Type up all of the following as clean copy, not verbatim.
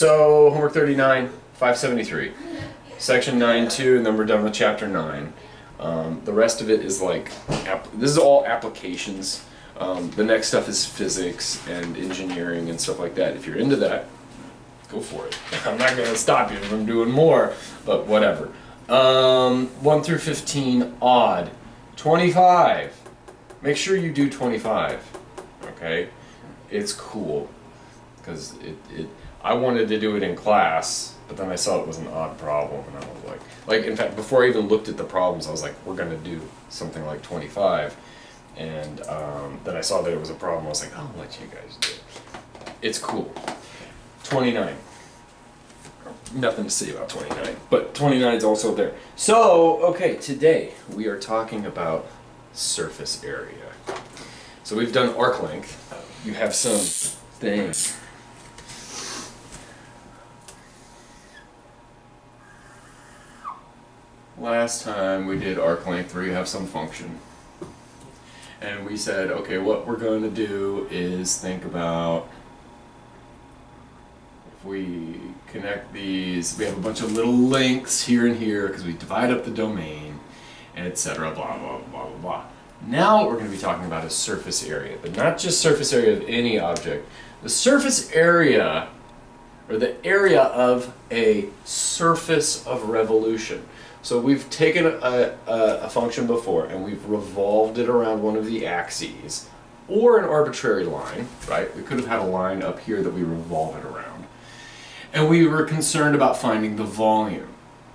So homework 39, 573, section 9.2, and then we're done with chapter 9. The rest of it is like, this is all applications. The next stuff is physics and engineering and stuff like that. If you're into that, go for it. I'm not going to stop you from doing more, but whatever. 1 through 15, odd. 25. Make sure you do 25, okay? It's cool, because I wanted to do it in class, but then I saw it was an odd problem, and I was like in fact, before I even looked at the problems, I was like, we're going to do something like 25, and then I saw that it was a problem. I was like, I'll let you guys do it. It's cool. 29. Nothing to say about 29, but 29 is also there. So, okay, today we are talking about surface area. So we've done arc length. You have some things. Last time we did arc length where you have some function. And we said, okay, what we're going to do is think about if we connect these, we have a bunch of little lengths here and here because we divide up the domain, etc. Blah, blah, blah, blah, blah. Now what we're going to be talking about is surface area, but not just surface area of any object. The surface area, or the area of a surface of revolution. So we've taken a function before and we've revolved it around one of the axes, or an arbitrary line, right? We could have had a line up here that we revolve it around. And we were concerned about finding the volume.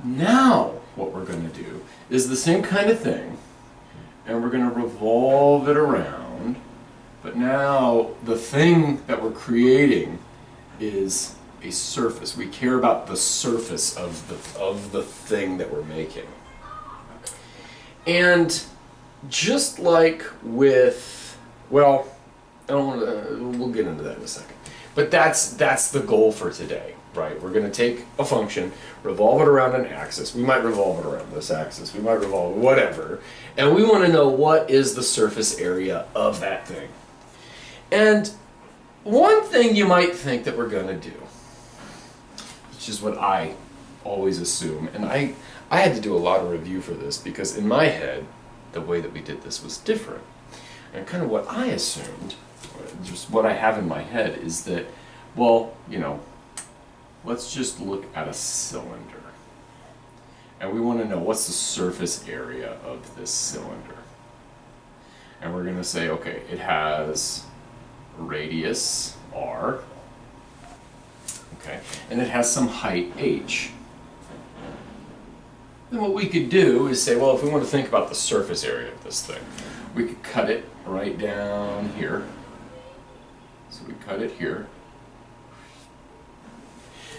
Now what we're going to do is the same kind of thing, and we're going to revolve it around, but now the thing that we're creating is a surface. We care about the surface of the thing that we're making. And just like with, well, I don't want to, we'll get into that in a second. But that's the goal for today, right? We're going to take a function, revolve it around an axis. We might revolve it around this axis. We might revolve it, whatever. And we want to know what is the surface area of that thing. And one thing you might think that we're going to do, which is what I always assume, and I had to do a lot of review for this because in my head, the way that we did this was different. And kind of what I assumed, just what I have in my head is that, well, you know, let's just look at a cylinder. And we want to know what's the surface area of this cylinder. And we're going to say, okay, it has radius r, okay, and it has some height h. Then what we could do is say, well, if we want to think about the surface area of this thing, we could cut it right down here. So we cut it here.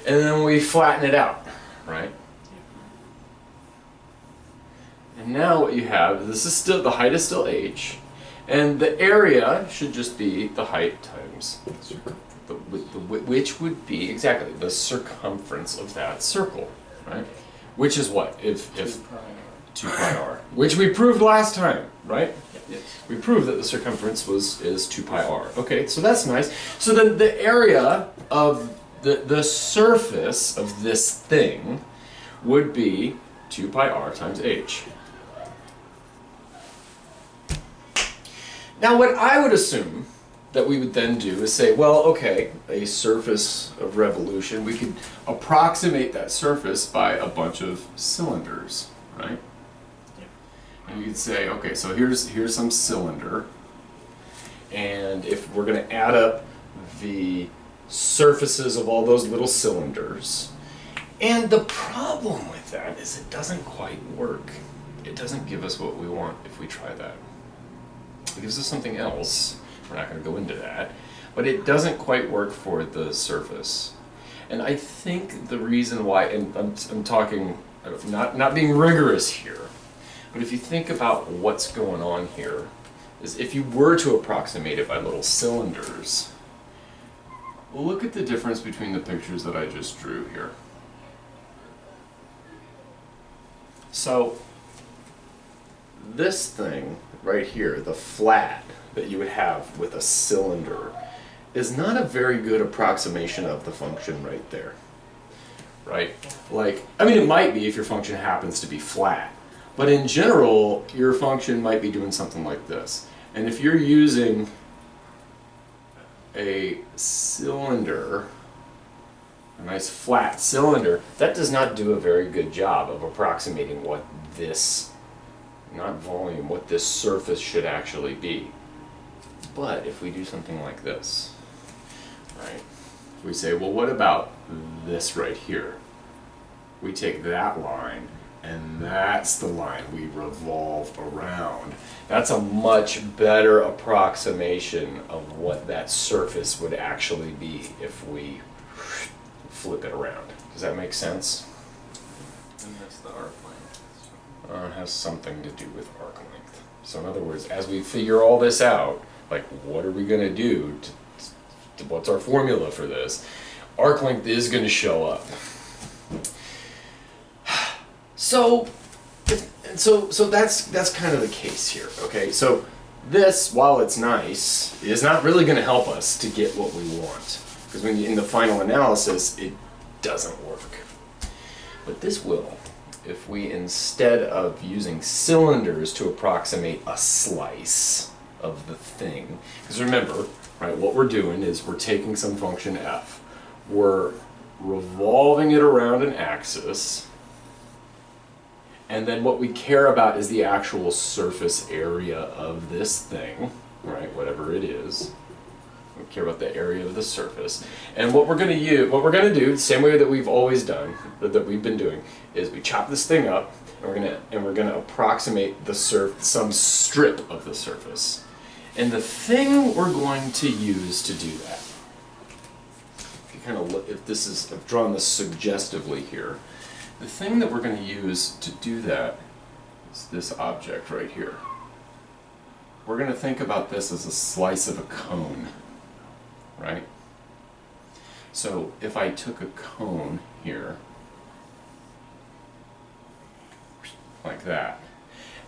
And then we flatten it out, right? And now what you have, this is still, the height is still h, and the area should just be the height times which would be exactly the circumference of that circle, right? Which is what? If 2 pi r, which we proved last time, right? Yes. We proved that the circumference is 2 pi r. Okay, so that's nice. So then the area of the surface of this thing would be 2 pi r times h. Now what I would assume that we would then do is say, well, okay, a surface of revolution, we could approximate that surface by a bunch of cylinders, right? Yeah. And you could say, okay, so here's some cylinder, and if we're going to add up the surfaces of all those little cylinders, and the problem with that is it doesn't quite work. It doesn't give us what we want if we try that. It gives us something else. We're not going to go into that, but it doesn't quite work for the surface. And I think the reason why, and I'm talking, not being rigorous here, but if you think about what's going on here, is if you were to approximate it by little cylinders, well, look at the difference between the pictures that I just drew here. So this thing right here, the flat that you would have with a cylinder, is not a very good approximation of the function right there. Right? Like, I mean, it might be if your function happens to be flat, but in general, your function might be doing something like this. And if you're using a cylinder, a nice flat cylinder, that does not do a very good job of approximating what this, not volume, what this surface should actually be. But if we do something like this, right? We say, well, what about this right here? We take that line, and that's the line we revolve around. That's a much better approximation of what that surface would actually be if we flip it around. Does that make sense? And that's the arc length. It has something to do with arc length. So in other words, as we figure all this out, like what are we going to do? What's our formula for this? Arc length is going to show up. So that's kind of the case here. Okay, so this, while it's nice, is not really going to help us to get what we want, because when in the final analysis, it doesn't work. But this will, if we, instead of using cylinders to approximate a slice of the thing, because remember, right, what we're doing is we're taking some function f, we're revolving it around an axis, and then what we care about is the actual surface area of this thing, right, whatever it is. We care about the area of the surface. And what we're going to do, the same way that we've always done, that we've been doing, is we chop this thing up, and we're going to approximate the some strip of the surface. And the thing we're going to use to do that, if you kind of look, I've drawn this suggestively here, the thing that we're going to use to do that is this object right here. We're going to think about this as a slice of a cone, right? So if I took a cone here, like that,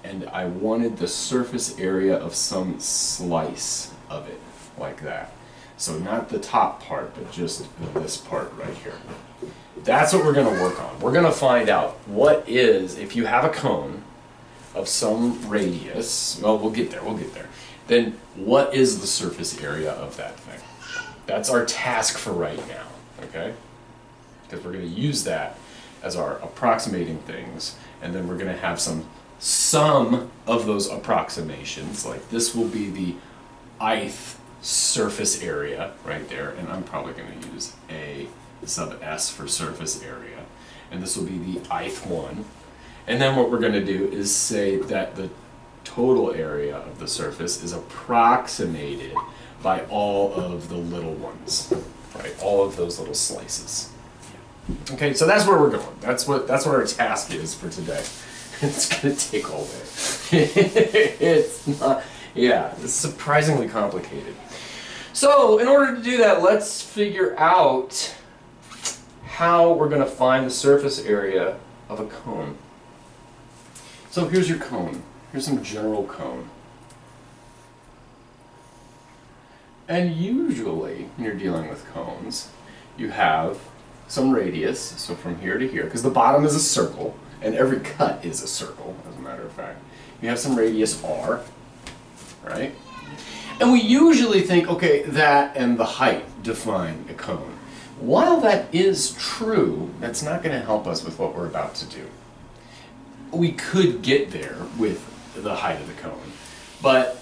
and I wanted the surface area of some slice of it, like that. So not the top part, but just this part right here. That's what we're going to work on. We're going to find out what is, if you have a cone of some radius, well, we'll get there, then what is the surface area of that thing? That's our task for right now, okay? Because we're going to use that as our approximating things, and then we're going to have some of those approximations, like this will be the ith surface area right there, and I'm probably going to use a sub s for surface area, and this will be the ith one. And then what we're going to do is say that the total area of the surface is approximated by all of the little ones, right? All of those little slices. Okay, so that's where we're going. That's what our task is for today. It's going to take all day. It's not, yeah, it's surprisingly complicated. So in order to do that, let's figure out how we're going to find the surface area of a cone. So here's your cone. Here's some general cone. And usually, when you're dealing with cones, you have some radius, so from here to here, because the bottom is a circle, and every cut is a circle, as a matter of fact. You have some radius r, right? And we usually think, okay, that and the height define a cone. While that is true, that's not going to help us with what we're about to do. We could get there with the height of the cone, but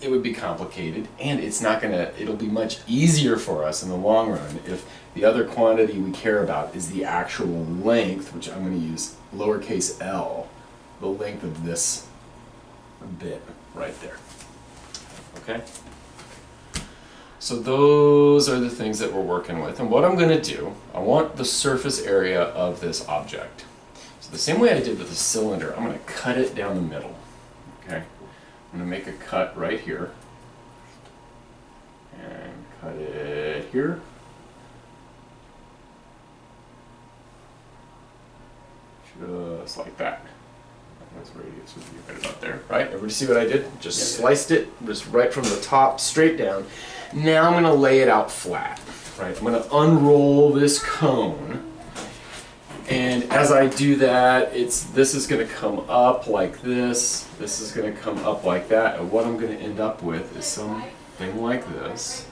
it would be complicated, and it'll be much easier for us in the long run if the other quantity we care about is the actual length, which I'm going to use lowercase l, the length of this bit right there. Okay? So those are the things that we're working with. And what I'm going to do, I want the surface area of this object. So the same way I did with the cylinder, I'm going to cut it down the middle. Okay? I'm going to make a cut right here. And cut it here. Just like that. That's radius would be right about there, right? Everybody see what I did? Just sliced it, just right from the top straight down. Now I'm gonna lay it out flat, right? I'm gonna unroll this cone. And as I do that, this is gonna come up like this is gonna come up like that, and what I'm gonna end up with is something like this.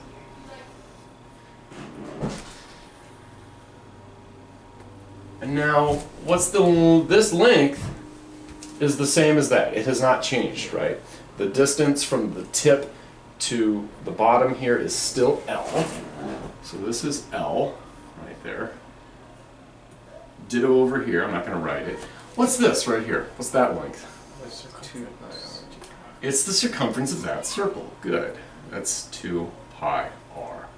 And now, this length is the same as that. It has not changed, right? The distance from the tip to the bottom here is still L. So this is L right there. Ditto over here, I'm not going to write it. What's this right here? What's that length? That's 2 pi r. It's the circumference of that circle. Good. That's 2 pi r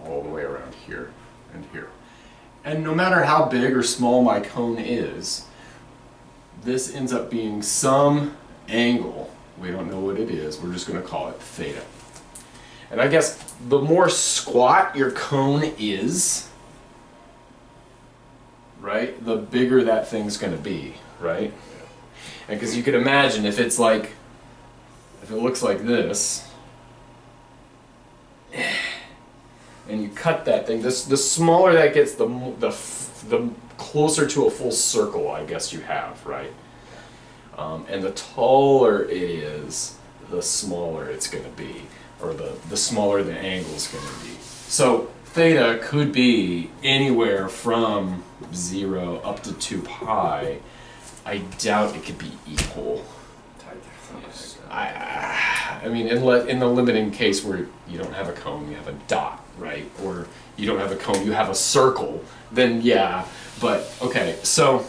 all the way around here and here. And no matter how big or small my cone is, this ends up being some angle. We don't know what it is. We're just going to call it theta. And I guess the more squat your cone is, right, the bigger that thing's going to be, right? And because you could imagine if it looks like this, and you cut that thing, the smaller that gets, the closer to a full circle, I guess you have, right? And the taller it is, the smaller it's going to be, or the smaller the angle's going to be. So theta could be anywhere from 0 up to 2 pi. I doubt it could be equal. I mean, in the limiting case where you don't have a cone, you have a dot, right? Or you don't have a cone, you have a circle, then yeah. But okay, so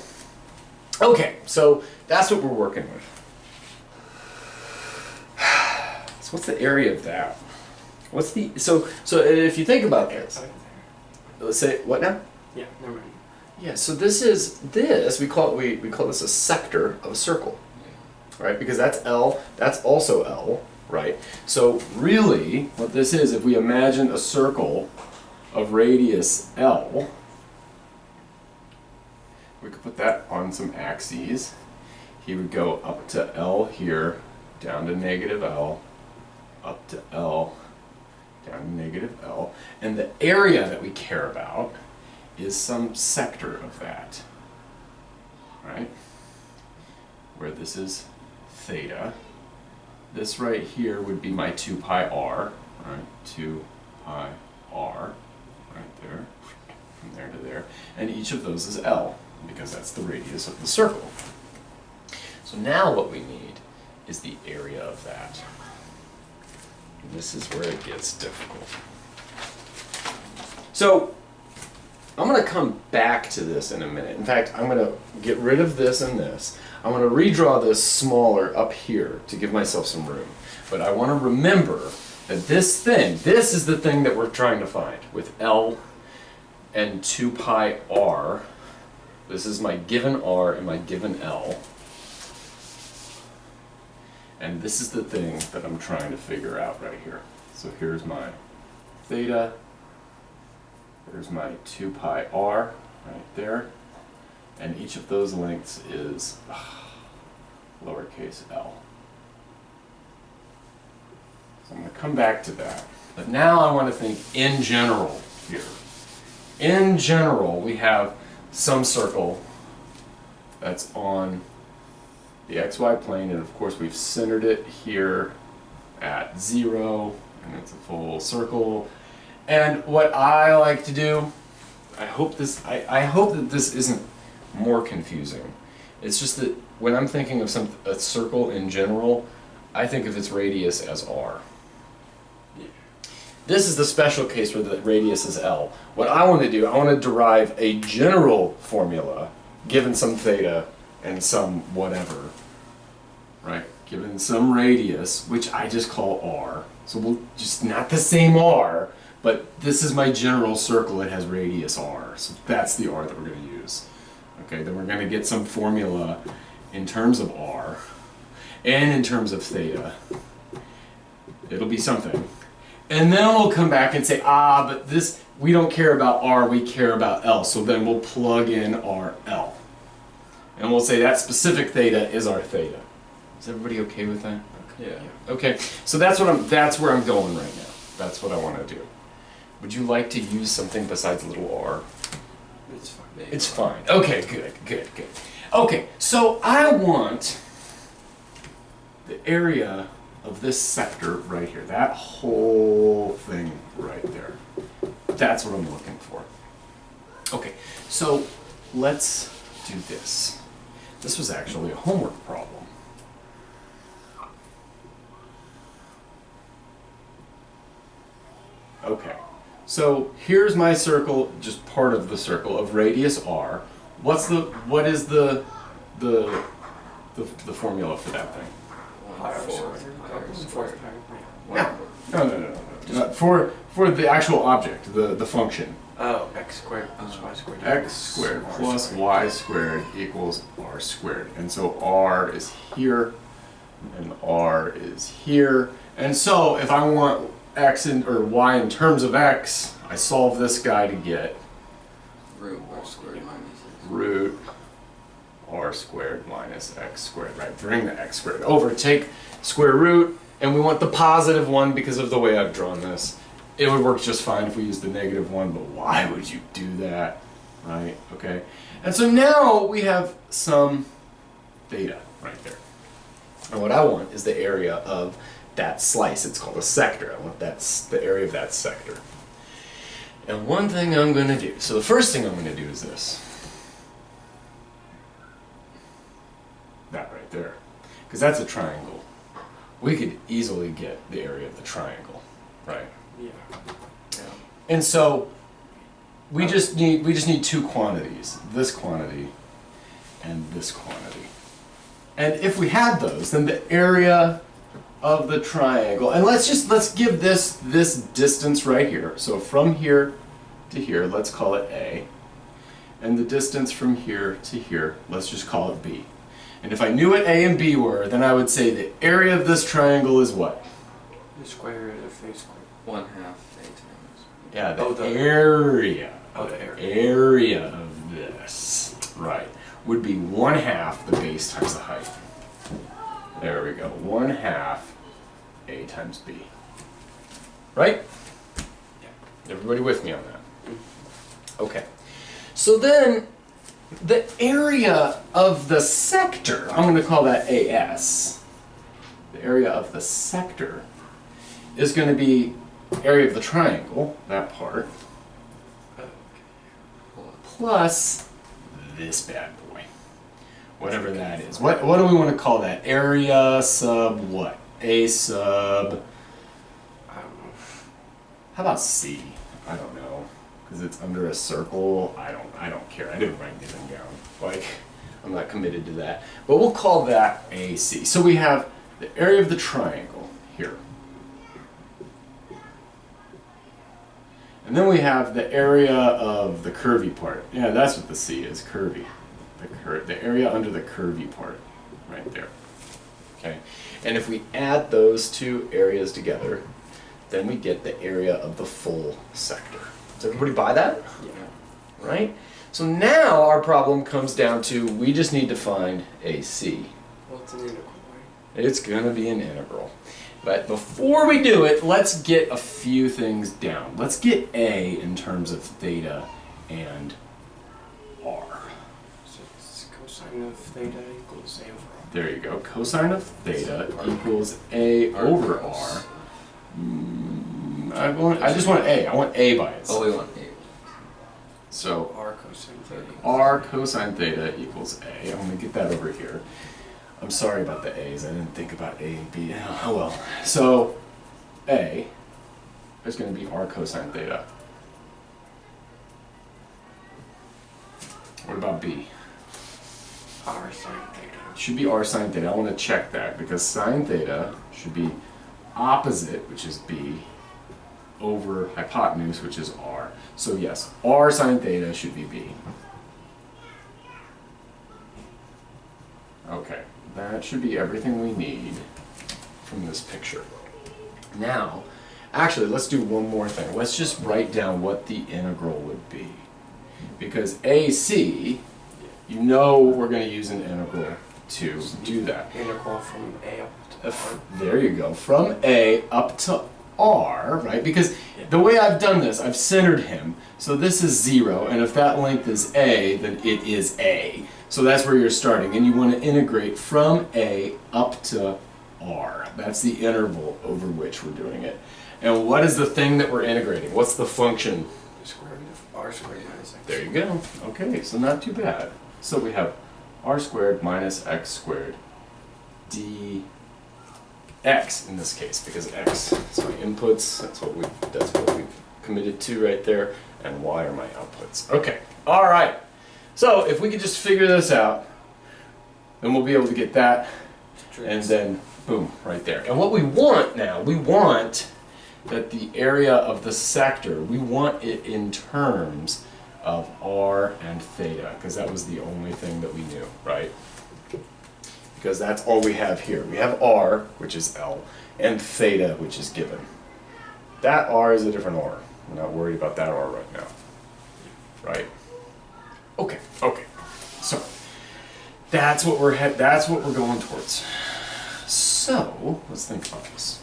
that's what we're working with. So what's the area of that? What's the so if you think about this, let's say what now? Yeah, never mind. Yeah, so we call this a sector of a circle, right? Because that's L, that's also L, right? So really, what this is, if we imagine a circle of radius L, we could put that on some axes. He would go up to L here, down to negative L, up to L, down to negative L, and the area that we care about is some sector of that, right? Where this is theta. This right here would be my 2 pi r, right? 2 pi r, right there, from there to there. And each of those is L, because that's the radius of the circle. So now what we need is the area of that. And this is where it gets difficult. So I'm going to come back to this in a minute. In fact, I'm going to get rid of this and this. I'm going to redraw this smaller up here to give myself some room. But I want to remember that this is the thing that we're trying to find with L and 2 pi r. This is my given r and my given L. And this is the thing that I'm trying to figure out right here. So here's my theta. There's my 2 pi r right there. And each of those lengths is lowercase l. So I'm going to come back to that. But now I want to think in general here. In general, we have some circle that's on the xy plane, and of course we've centered it here at 0, and it's a full circle. And what I like to do, I hope that this isn't more confusing. It's just that when I'm thinking of a circle in general, I think of its radius as r. This is the special case where the radius is L. What I want to do, I want to derive a general formula given some theta and some whatever, right? Given some radius, which I just call r. So we'll just not the same r, but this is my general circle. It has radius r. So that's the r that we're going to use. Okay, then we're going to get some formula in terms of r and in terms of theta. It'll be something. And then we'll come back and say, but this, we don't care about r, we care about L. So then we'll plug in RL. And we'll say that specific theta is our theta. Is everybody okay with that? Yeah. Okay, so that's where I'm going right now. That's what I want to do. Would you like to use something besides little r? It's fine. It's fine. Okay, good. Okay, so I want the area of this sector right here, that whole thing right there. That's what I'm looking for. Okay, so let's do this. This was actually a homework problem. Okay, so here's my circle, just part of the circle of radius r. What is the formula for that thing? Yeah. No. For the actual object, the function. Oh, x squared plus y squared. X squared plus y squared equals r squared. And so r is here, and r is here. And so if I want x or y in terms of x, I solve this guy to get Root r squared minus root r squared minus x squared, right? Bring the x squared over, take square root, and we want the positive one because of the way I've drawn this. It would work just fine if we used the negative one, but why would you do that, right? Okay, and so now we have some theta right there. And what I want is the area of that slice. It's called a sector. I want the area of that sector. And one thing I'm going to do, so the first thing I'm going to do is this. That right there. Because that's a triangle. We could easily get the area of the triangle, right? Yeah. And so we just need two quantities, this quantity and this quantity. And if we had those, then the area of the triangle, and let's give this distance right here. So from here to here, let's call it A. And the distance from here to here, let's just call it B. And if I knew what A and B were, then I would say the area of this triangle is what? The square root of a squared. 1/2 a times. Yeah, the Oh, the- area. Oh, the area. Area of this, right, would be 1/2 the base times the height. There we go, 1/2 A times B. Right? Everybody with me on that? Okay. So then, the area of the sector, I'm going to call that AS. The area of the sector is going to be area of the triangle, that part, plus this bad boy. Whatever that is. What do we want to call that? Area sub what? A sub... I don't know. How about C? I don't know. Because it's under a circle. I don't care. I didn't write anything down. Like, I'm not committed to that. But we'll call that AC. So we have the area of the triangle here. And then we have the area of the curvy part. Yeah, that's what the C is, curvy. The area under the curvy part, right there. Okay, and if we add those two areas together, then we get the area of the full sector. Does everybody buy that? Yeah. Right? So now our problem comes down to, we just need to find AC. Well, it's an integral, right? It's gonna be an integral. But before we do it, let's get a few things down. Let's get A in terms of theta and R. So it's cosine of theta equals A over R. There you go. Cosine of theta equals A over R. I just want A. I want A by itself. Oh, we want A. So R cosine theta. R cosine theta equals A. I'm going to get that over here. I'm sorry about the A's. I didn't think about A and B. Oh well. So A is going to be R cosine theta. What about B? R sine theta. It should be R sine theta. I want to check that because sine theta should be opposite, which is B, over hypotenuse, which is R. So yes, R sine theta should be B. Okay, that should be everything we need from this picture. Now, actually, let's do one more thing. Let's just write down what the integral would be. Because AC you know we're going to use an integral to do that. Integral from A up to R. There you go, from A up to R, right? Because the way I've done this, I've centered him. So this is 0, and if that length is A, then it is A. So that's where you're starting, and you want to integrate from A up to R. That's the interval over which we're doing it. And what is the thing that we're integrating? What's the function? The square root of R squared minus X. There you go. Okay, so not too bad. So we have R squared minus X squared dx in this case, because X is my inputs. That's what we've committed to right there, and Y are my outputs. Okay. All right. So if we could just figure this out, then we'll be able to get that, and then boom, right there. And what we want now, we want that the area of the sector, we want it in terms of R and theta, because that was the only thing that we knew, right? Because that's all we have here. We have R, which is L, and theta, which is given. That R is a different R. We're not worried about that R right now, right? Okay, okay. So that's what we're going towards. So let's think about this.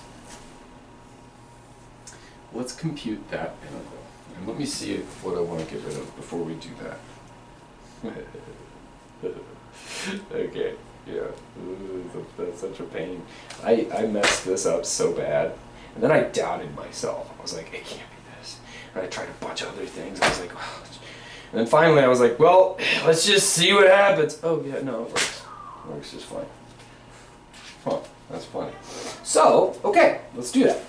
Let's compute that integral. And let me see what I want to get rid of before we do that. Okay, yeah, that's such a pain. I messed this up so bad, and then I doubted myself. I was like, it can't be this. And I tried a bunch of other things. I was like, oh. And then finally I was like, well, let's just see what happens. Oh yeah, no, it works. It works just fine. Huh, that's funny. So, okay, let's do that.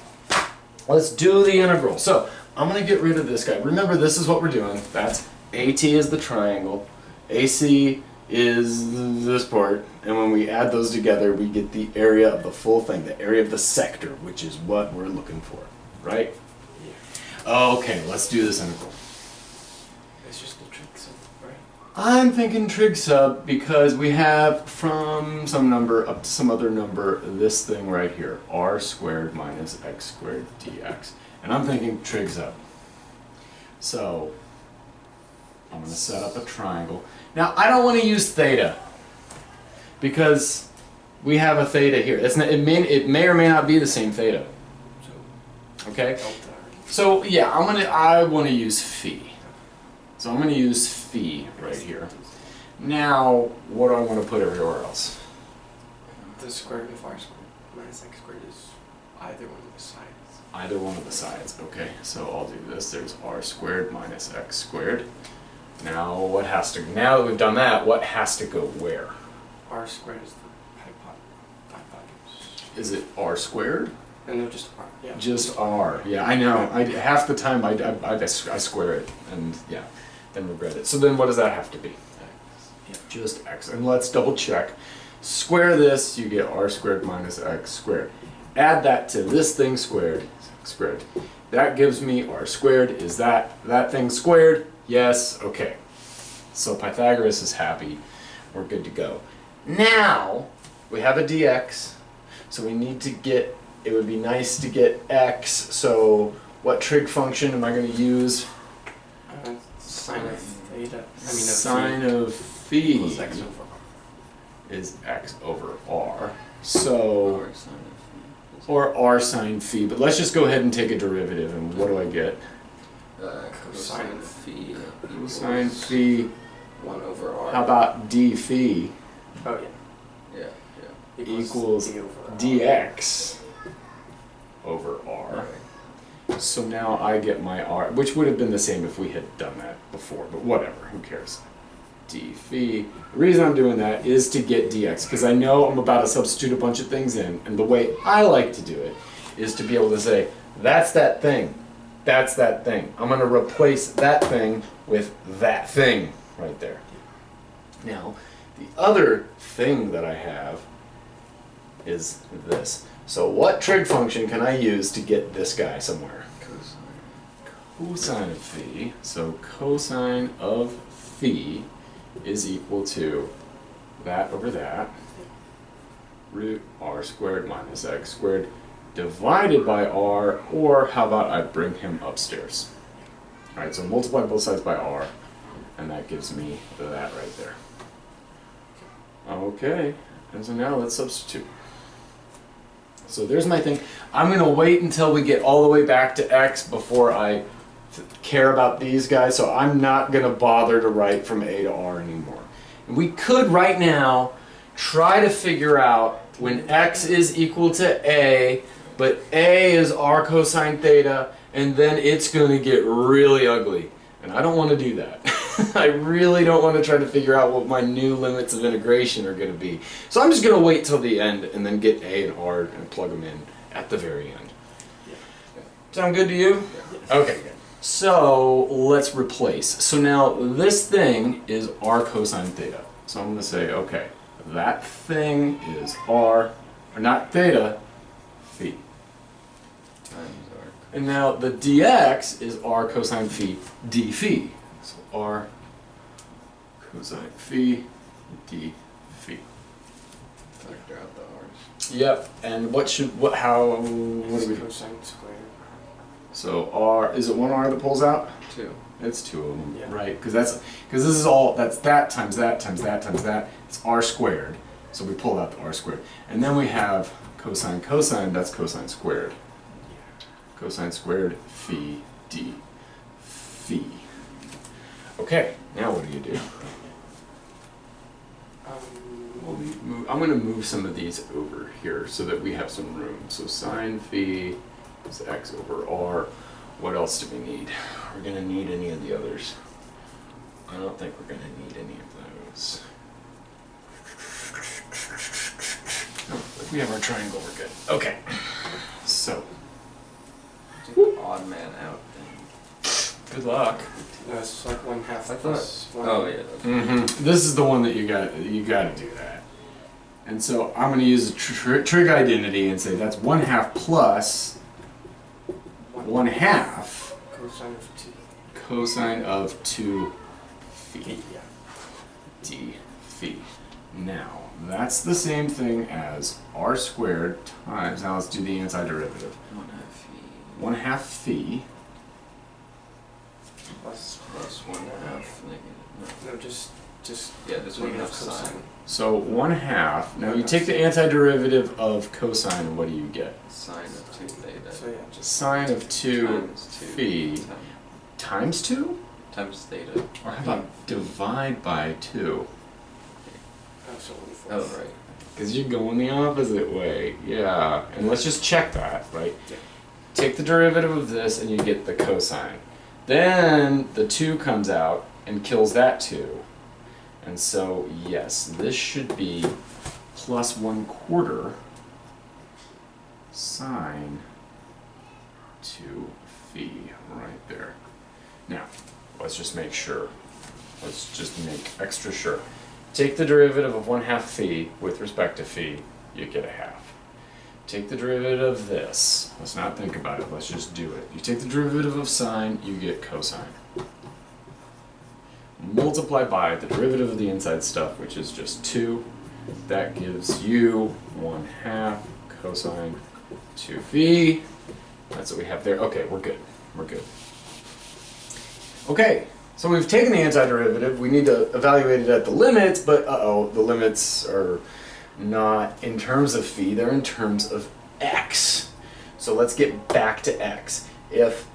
Let's do the integral. So, I'm going to get rid of this guy. Remember, this is what we're doing. That's AT is the triangle, AC is this part, and when we add those together, we get the area of the full thing, the area of the sector, which is what we're looking for, right? Yeah. Okay, let's do this integral. It's just the trig sub, right? I'm thinking trig sub because we have from some number up to some other number this thing right here, R squared minus X squared dx. And I'm thinking trig sub. So I'm going to set up a triangle. Now I don't want to use theta because we have a theta here. It may or may not be the same theta. Okay? So yeah, I want to use phi. So I'm going to use phi right here. Now, what do I want to put everywhere else? The square root of R squared minus X squared is either one of the sides. Either one of the sides. Okay, so I'll do this. There's R squared minus X squared. Now now that we've done that, what has to go where? R squared is the hypotenuse. Is it R squared? No, just R. Yeah. Just R. Yeah, I know. Half the time I square it and yeah, then regret it. So then what does that have to be? Yeah. Just X. And let's double check. Square this, you get R squared minus X squared. Add that to this thing squared, X squared. That gives me R squared. Is that thing squared? Yes. Okay. So Pythagoras is happy. We're good to go. Now we have a dx. So we need to get, it would be nice to get x. So what trig function am I going to use? Sine of theta. Sine of phi equals X over R. is X over R. So, or R sine phi. But let's just go ahead and take a derivative. And what do I get? Cosine of phi. Sine phi. 1 over R. How about d phi Oh yeah. equals D over R. dx over R. So now I get my R, which would have been the same if we had done that before, but whatever, who cares? D phi. The reason I'm doing that is to get dx, because I know I'm about to substitute a bunch of things in, and the way I like to do it is to be able to say, that's that thing, that's that thing. I'm going to replace that thing with that thing right there. Now, the other thing that I have is this. So what trig function can I use to get this guy somewhere? Cosine of phi. So cosine of phi is equal to that over that, root R squared minus X squared divided by R, or how about I bring him upstairs? Alright, so multiply both sides by R, and that gives me that right there. Okay, and so now let's substitute. So there's my thing. I'm gonna wait until we get all the way back to x before I care about these guys, so I'm not gonna bother to write from a to r anymore. And we could right now try to figure out when x is equal to a, but a is r cosine theta, and then it's gonna get really ugly. And I don't wanna do that. I really don't want to try to figure out what my new limits of integration are going to be. So I'm just going to wait till the end and then get A and R and plug them in at the very end. Sound good to you? Okay. So let's replace. So now this thing is R cosine theta. So I'm going to say, okay, that thing is R, or not theta, phi. And now the dx is R cosine phi d phi. So R cosine phi d phi. Factor out the r's. Yep. And what do we do? Cosine squared. So R, is it one R that pulls out? 2. It's 2 of them, Yeah. right? Because this is all, that's that times that times that times that. It's R squared. So we pull out the R squared. And then we have cosine cosine, that's cosine squared. Cosine squared phi d phi. Okay, now what do you do? I'm going to move some of these over here so that we have some room. So sine phi is x over r. What else do we need? We're going to need any of the others. I don't think we're going to need any of those. No, if we have our triangle, we're good. Okay, so Do the odd man out thing. good luck. No, it's like 1/2 I thought- plus 1. Oh yeah. Mm-hmm. This is the one that you got to do that. And so I'm going to use a trig identity and say that's 1/2 plus 1/2 Cosine of 2. cosine of 2 phi Yeah. d phi. Now that's the same thing as r squared times. Now let's do the antiderivative. 1/2 phi Plus. Plus 1/2 negative. No, just. Yeah, this one negative has sine. So 1/2. Now you take the antiderivative of cosine, and what do you get? Sine of 2 theta. So yeah, just. Sine of 2 times 2 phi times 2? times theta. Or how about divide by 2? Oh, so 1/4. Oh right. Because you're going the opposite way. Yeah. And let's just check that, right? Yeah. Take the derivative of this and you get the cosine. Then the 2 comes out and kills that 2. And so, yes, this should be plus 1/4 sine 2 phi right there. Now, let's just make sure. Let's just make extra sure. Take the derivative of 1/2 phi with respect to phi, you get a half. Take the derivative of this. Let's not think about it, let's just do it. You take the derivative of sine, you get cosine. Multiply by the derivative of the inside stuff, which is just 2. That gives you 1/2 cosine 2 phi. That's what we have there. Okay, we're good. We're good. Okay, so we've taken the antiderivative. We need to evaluate it at the limits, but uh-oh, the limits are not in terms of phi, they're in terms of x. So let's get back to x. If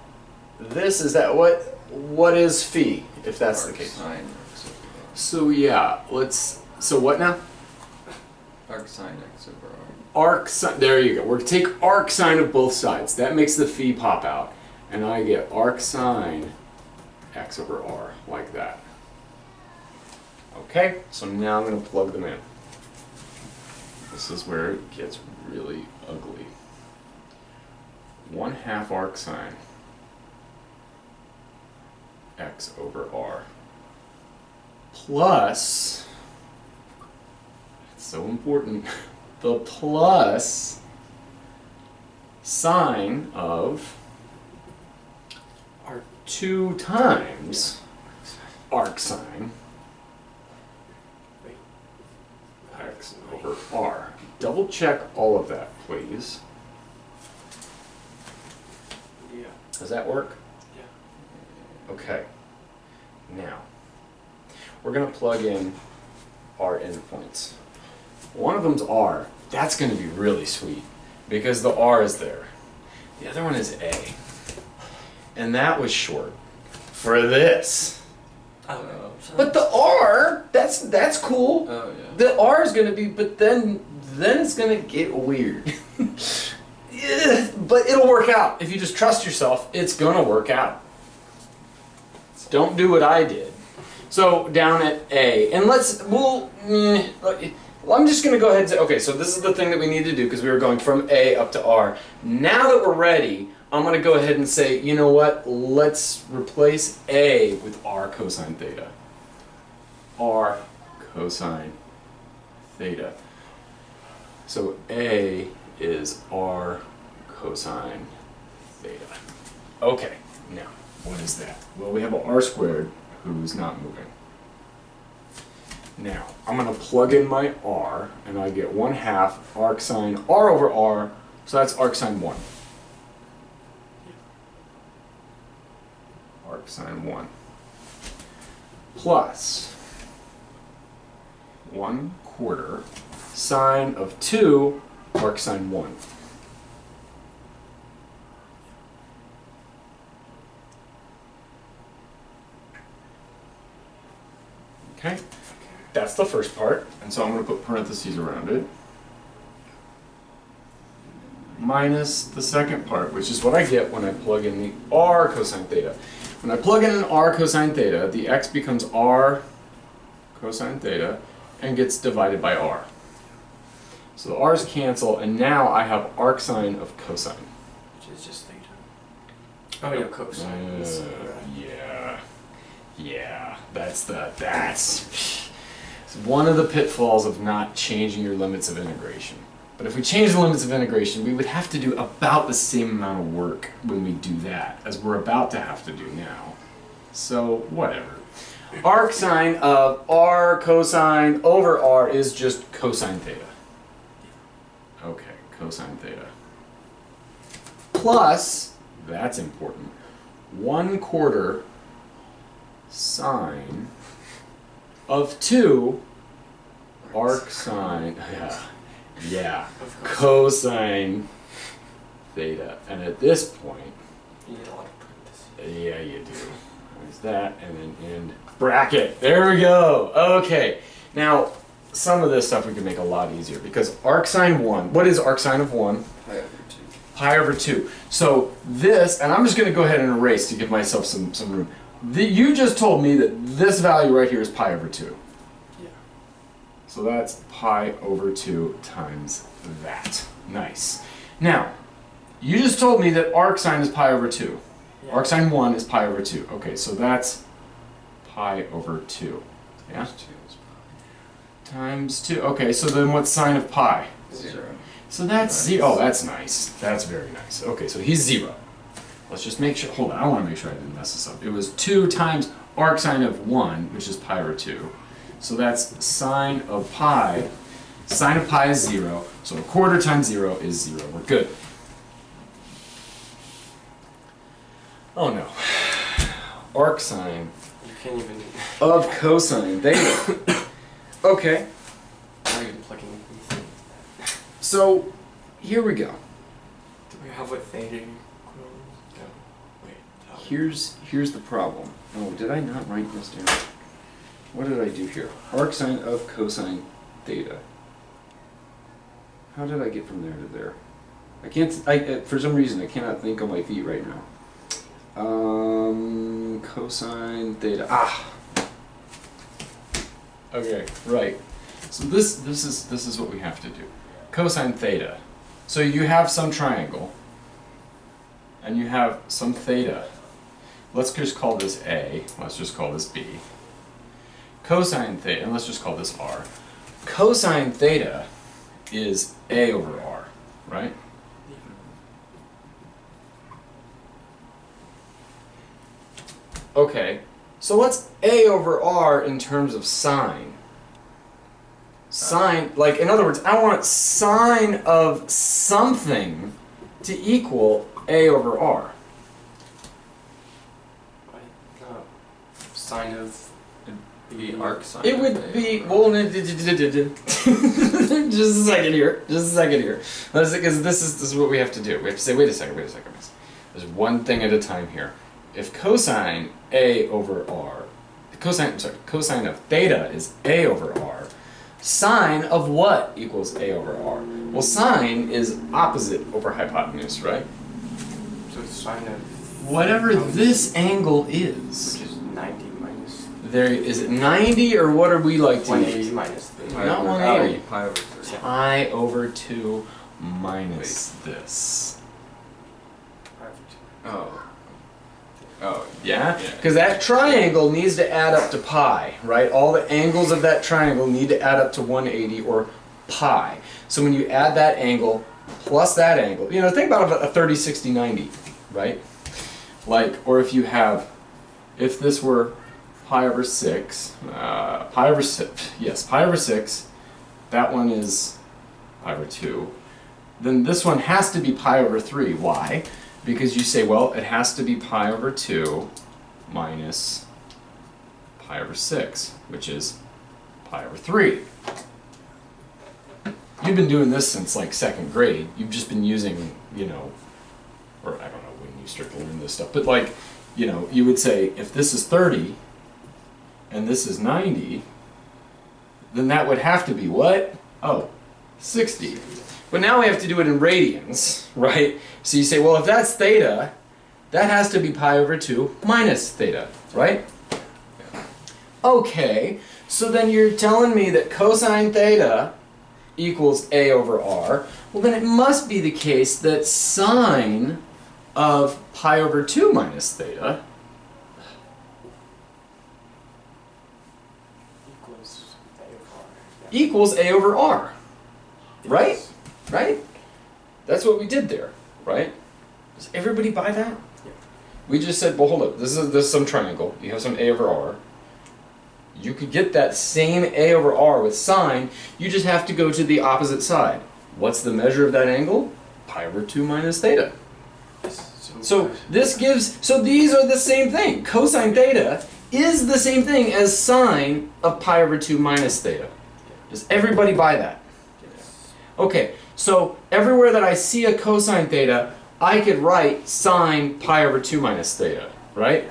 this is that, what is phi, if that's the Arc case? sine x over So yeah, so what now? r. Arc sine x over r. Arc sine, there you go. We're gonna take arc sine of both sides. That makes the phi pop out. And I get arc sine x over r, like that. Okay, so now I'm gonna plug them in. This is where it gets really ugly. 1/2 arc sine x over r plus, it's so important, the plus sine of Arc. 2 times arc sine Wait. x over r. Double check all of that, please. Yeah. Does that work? Yeah. Okay. Now, we're going to plug in our endpoints. One of them's R. That's going to be really sweet because the R is there. The other one is A. And that was short for this. Oh, But the R, that's cool. Oh yeah. The R is going to be, but then it's going to get weird. Yeah, but it'll work out. If you just trust yourself, it's going to work out. Don't do what I did. So down at A, and I'm just going to go ahead and say, okay, so this is the thing that we need to do because we were going from A up to R. Now that we're ready, I'm going to go ahead and say, you know what, let's replace A with R cosine theta. R cosine theta. So A is R cosine theta. Okay, now, what is that? Well, we have an R squared who's not moving. Now, I'm going to plug in my R, and I get 1/2 arc sine R over R, so that's arc sine 1. Arc sine 1. Plus 1/4 sine of 2 arc sine 1. Okay, that's the first part, and so I'm going to put parentheses around it. Minus the second part, which is what I get when I plug in the R cosine theta. When I plug in an R cosine theta, the x becomes R cosine theta and gets divided by R. So the R's cancel, and now I have arc sine of cosine. which is just theta. Oh yeah, cosine. Yeah, that's it's one of the pitfalls of not changing your limits of integration. But if we change the limits of integration, we would have to do about the same amount of work when we do that as we're about to have to do now. So whatever. Arc sine of R cosine over R is just cosine theta. Okay, cosine theta. Plus, that's important, 1/4 sine of 2 arc sine, yeah, cosine theta. And at this point, You need a lot of practice. yeah, you do. There's that, and then end bracket. There we go. Okay. Now, some of this stuff we can make a lot easier because arc sine 1, what is arc sine of 1? Pi over 2. Pi over 2. So this, and I'm just going to go ahead and erase to give myself some room. You just told me that this value right here is pi over 2. Yeah. So that's pi over 2 times that. Nice. Now, you just told me that arc sine is pi over 2. Yeah. Arc sine 1 is pi over 2. Okay, so that's pi over 2. Yeah? Times 2 is Times 2. Okay, so then what's sine of pi? pi. 0. So that's Nice. 0. Oh, that's nice. That's very nice. Okay, so he's 0. Let's just make sure. Hold on, I want to make sure I didn't mess this up. It was 2 times arc sine of 1, which is pi over 2. So that's sine of pi. Sine of pi is 0. So 1/4 times 0 is 0. We're good. Oh no. Arc sine You can't even. of cosine theta. Okay, Not even plugging anything. so here we go. Do we have what theta equals? No. Wait. Here's the problem. Oh, did I not write this down? What did I do here? Arc sine of cosine theta. How did I get from there to there? I can't. For some reason I cannot think on my feet right now. Cosine theta. Ah. Okay, right. So this is what we have to do. Cosine theta. So you have some triangle, and you have some theta. Let's just call this A. Let's just call this B. Cosine theta, and let's just call this R. Cosine theta is A over R, right? Okay, so what's A over R in terms of sine? Sine, like in other words, I want sine of something to equal A over R. Sine of The arc sine. It of would A be, over well, just a second here, because this is what we have to do. We have to say, wait a second, miss. There's one thing at a time here. If cosine A over R, cosine of theta is A over R, sine of what equals A over R? Well, sine is opposite over hypotenuse, right? So it's sine of Whatever this angle is, which is 90 minus there is it 90 or what are we like to 180 use? minus pi Not over- 180. Pi over 3. Pi over 2 minus this. Oh. Oh. Yeah? Because that triangle needs to add up to pi, right? All the angles of that triangle need to add up to 180 or pi. So when you add that angle plus that angle, you know, think about a 30, 60, 90, right? Like, or if you have, if this were pi over 6, pi over 6, that one is pi over 2, then this one has to be pi over 3. Why? Because you say, well, it has to be pi over 2 minus pi over 6, which is pi over 3. You've been doing this since like 2nd grade. You've just been using, you know, or I don't know when you start to learn this stuff, but like, you know, you would say, if this is 30 and this is 90, then that would have to be what? Oh, 60. But now we have to do it in radians, right? So you say, well, if that's theta, that has to be pi over 2 minus theta, right? Okay, so then you're telling me that cosine theta equals A over R. Well, then it must be the case that sine of pi over 2 minus theta equals A over R. equals A over R, right? Yes. Right? That's what we did there, right? Does everybody buy that? Yeah. We just said, well, hold up, this is some triangle. You have some A over R. You could get that same A over R with sine, you just have to go to the opposite side. What's the measure of that angle? Pi over 2 minus theta. So this gives, so these are the same thing. Cosine theta is the same thing as sine of pi over 2 minus theta. Does everybody buy that? Okay, so everywhere that I see a cosine theta, I could write sine pi over 2 minus theta, right?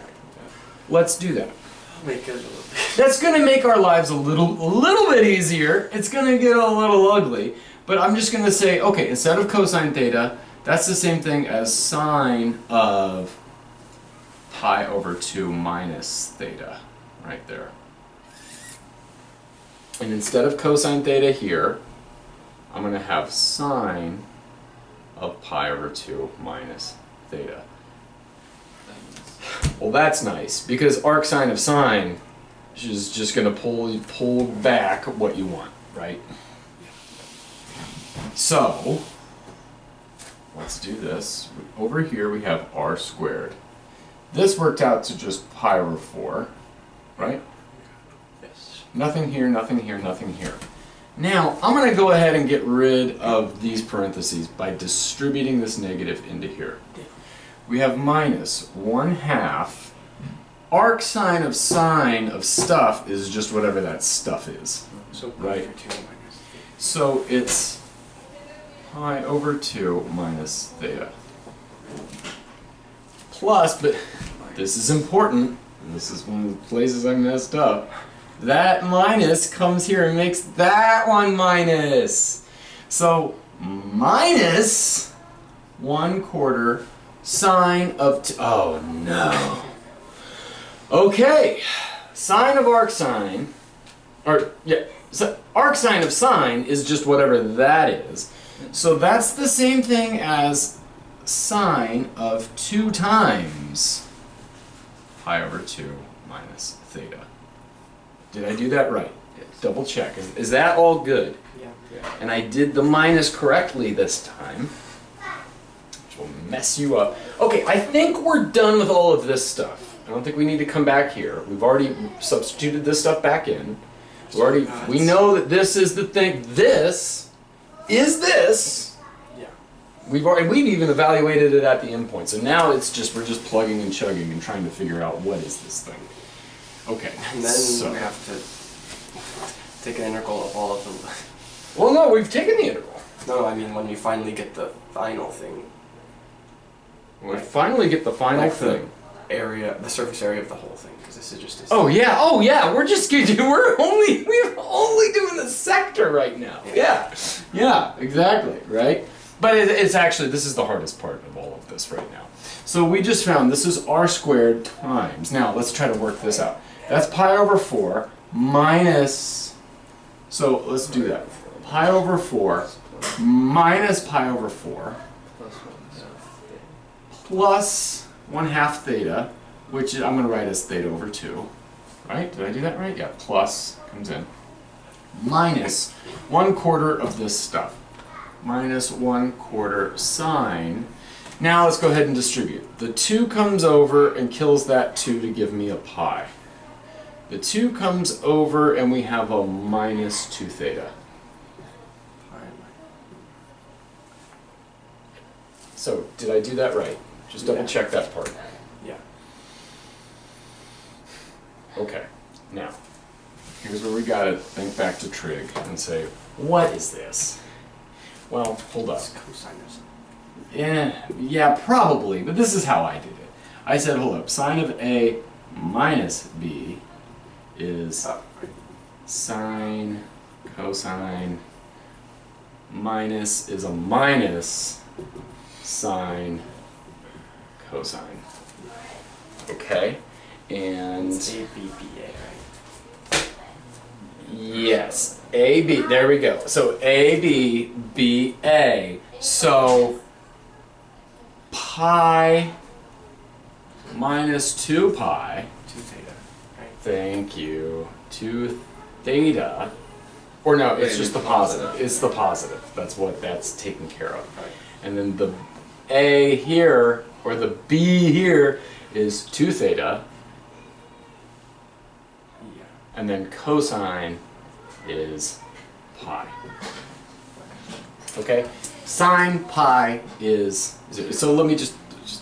Let's do that. I'll make it a little bit. That's going to make our lives a little bit easier. It's going to get a little ugly, but I'm just going to say, okay, instead of cosine theta, that's the same thing as sine of pi over 2 minus theta, right there. And instead of cosine theta here, I'm going to have sine of pi over 2 minus theta. Well, that's nice, because arc sine of sine is just going to pull back what you want, right? So, let's do this. Over here we have r squared. This worked out to just pi over 4, right? Yes. Nothing here, nothing here, nothing here. Now, I'm going to go ahead and get rid of these parentheses by distributing this negative into here. We have minus 1/2. Arc sine of stuff is just whatever that stuff is. So pi Right. over 2 minus So it's pi over 2 minus theta. Plus, but this is important, and this is one of the places I messed up. That minus comes here and makes that one minus. So minus 1/4 sine of oh no. Okay, sine of arc sine, or yeah, so arc sine of sine is just whatever that is. So that's the same thing as sine of 2 times pi over 2 minus theta. Did I do that right? Yes. Double check. Is that all good? Yeah. And I did the minus correctly this time, which will mess you up. Okay, I think we're done with all of this stuff. I don't think we need to come back here. We've already substituted this stuff back in. We know that this is the thing. This is this. Yeah. We've even evaluated it at the endpoint. So now it's just we're just plugging and chugging and trying to figure out what is this thing. Okay, And then so. we have to take an integral of all of them. Well, no, we've taken the integral. No, I mean when we finally get the final thing. We finally get the final Like thing. the surface area of the whole thing, because this is just a... Oh yeah, we're just we're only doing the sector right now. Yeah, exactly, right? But it's actually, this is the hardest part of all of this right now. So we just found this is r squared times, now let's try to work this out. That's pi over 4 minus, so let's do that. Pi over 4 minus pi over 4 plus 1/2 theta, which I'm going to write as theta over 2. Right? Did I do that right? Yeah, plus comes in. Minus 1/4 of this stuff. Minus 1/4 sine. Now let's go ahead and distribute. The 2 comes over and kills that 2 to give me a pi. The 2 comes over and we have a minus 2 theta. So, did I do that right? Just double check that part. Yeah. Okay, now, here's where we gotta think back to trig and say, what is this? Well, hold up. It's cosine or something. Yeah, probably, but this is how I did it. I said, hold up, sine of A minus B is Oh, right. sine, cosine, minus is a minus sine, cosine. Okay, and It's ABBA, right? yes, AB, there we go. So AB, BA, so pi minus 2 pi, 2 theta, right? thank you, 2 theta, or no, it's just the positive. It's the positive. That's taken care of. Right. And then the A here, or the B here, is 2 theta, Yeah. and then cosine is pi. Okay? Sine pi is, so let me just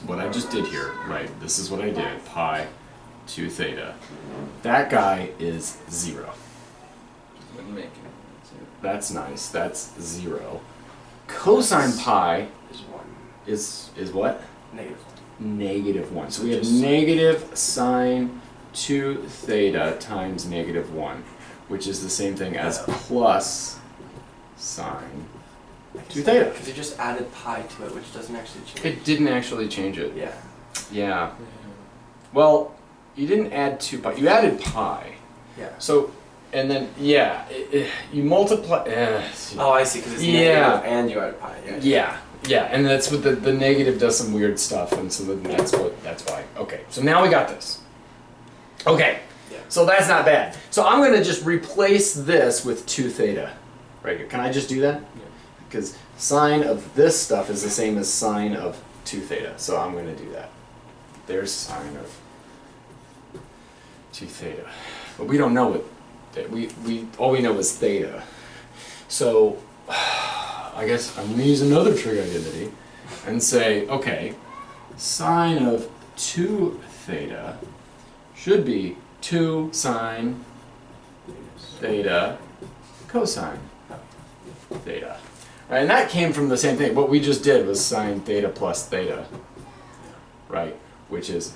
what I just did here, right? This is what I did, pi 2 theta. That guy is 0. Wouldn't make it. That's nice, that's 0. Cosine pi Is 1. is what? Negative -1. So we have Just- negative sine 2 theta times -1, which is the same thing as plus sine 2 theta. Because you just added pi to it, which doesn't actually change. It didn't actually change it. Yeah. Yeah. Well, you didn't add 2 pi. You added pi. Yeah. So, and then, yeah, you multiply. Oh, I see, because it's Yeah. negative and you added pi. Yeah. Yeah, and that's what the negative does some weird stuff, and so then that's why. Okay, so now we got this. Okay, Yeah. so that's not bad. So I'm going to just replace this with 2 theta right here. Can I just do that? Yeah. Because sine of this stuff is the same as sine of 2 theta, so I'm going to do that. There's sine of 2 theta. But we don't know what, all we know is theta. So I guess I'm going to use another trig identity and say, okay, sine of 2 theta should be 2 sine theta cosine theta. Right, and that came from the same thing. What we just did was sine theta plus theta, right? Which is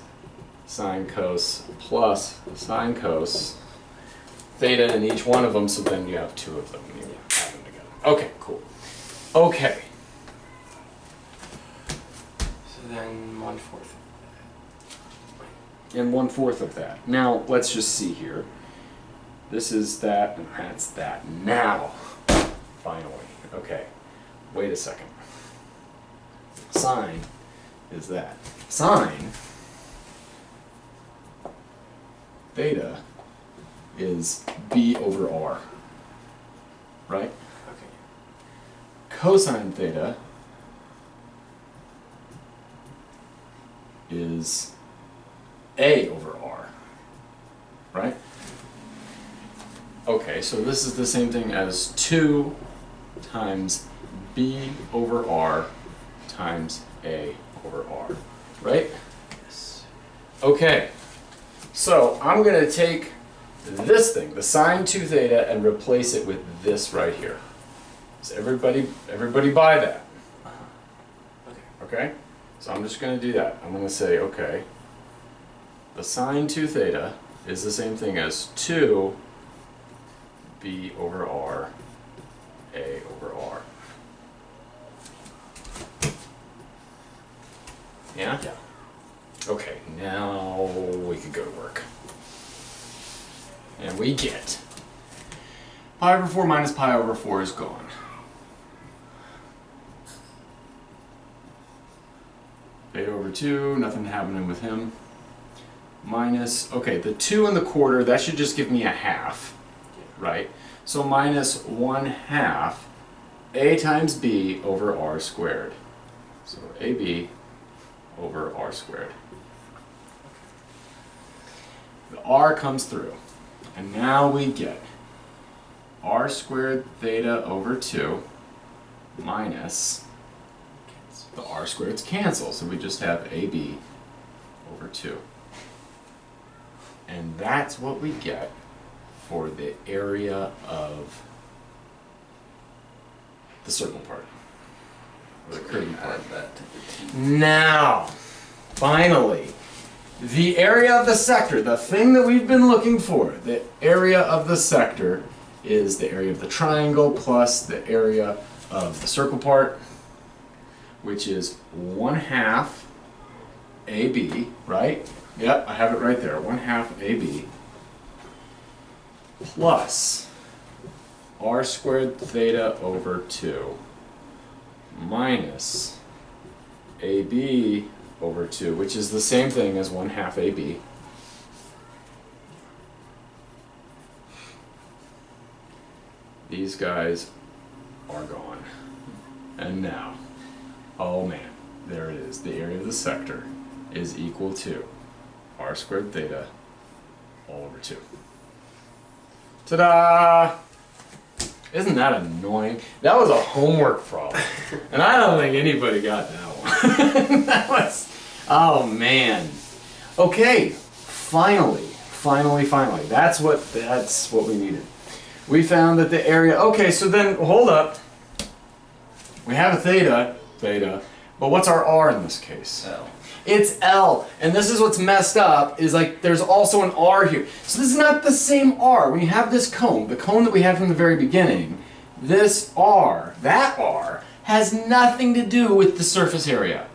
sine cos plus sine cos theta in each one of them, so then you have 2 of them and you add them together. Okay, cool. Okay. So then 1/4. And 1/4 of that. Now, let's just see here. This is that, and that's that. Now, finally. Okay. Wait a second. Sine is that. Sine theta is b over r. Right? Okay. Cosine theta is a over r. Right? Okay, so this is the same thing as 2 times b over r times a over r. Right? Yes. Okay. So I'm going to take this thing, the sine 2 theta, and replace it with this right here. Does everybody buy that? Okay. Okay? So I'm just going to do that. I'm going to say, okay, the sine 2 theta is the same thing as 2 b over r, a over r. Yeah? Yeah. Okay, now we could go to work. And we get pi over 4 minus pi over 4 is gone. Beta over 2, nothing happening with him. Minus, okay, the 2 and the quarter, that should just give me a half, right? So minus 1/2 a times b over r squared. So ab over r squared. The r comes through. And now we get r squared theta over 2 minus the r squareds cancel. So we just have ab over 2. And that's what we get for the area of the circle part. Or the curvy part. Add that to the t. Now, finally, the area of the sector, the thing that we've been looking for, the area of the sector is the area of the triangle plus the area of the circle part, which is 1/2 AB, right? Yep, I have it right there, 1/2 AB plus r squared theta over 2 minus AB over 2, which is the same thing as 1/2 AB. These guys are gone. And now, oh man, there it is. The area of the sector is equal to r squared theta all over 2. Ta-da! Isn't that annoying? That was a homework problem. And I don't think anybody got that one. That was, oh man. Okay, finally. That's what we needed. We found that the area, okay, so then hold up. We have a theta, but what's our r in this case? L. It's L, and this is what's messed up, is like there's also an R here. So this is not the same R. When you have this cone, the cone that we had from the very beginning, this R, that R, has nothing to do with the surface area.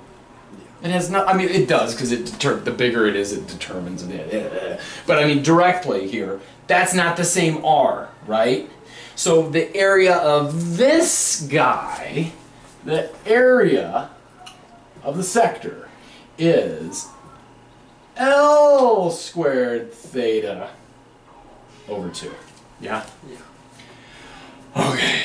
It has not, I mean it does, because the bigger it is, it determines it. But I mean directly here, that's not the same R, right? So the area of this guy, the area of the sector, is L squared theta over 2. Yeah? Yeah. Okay.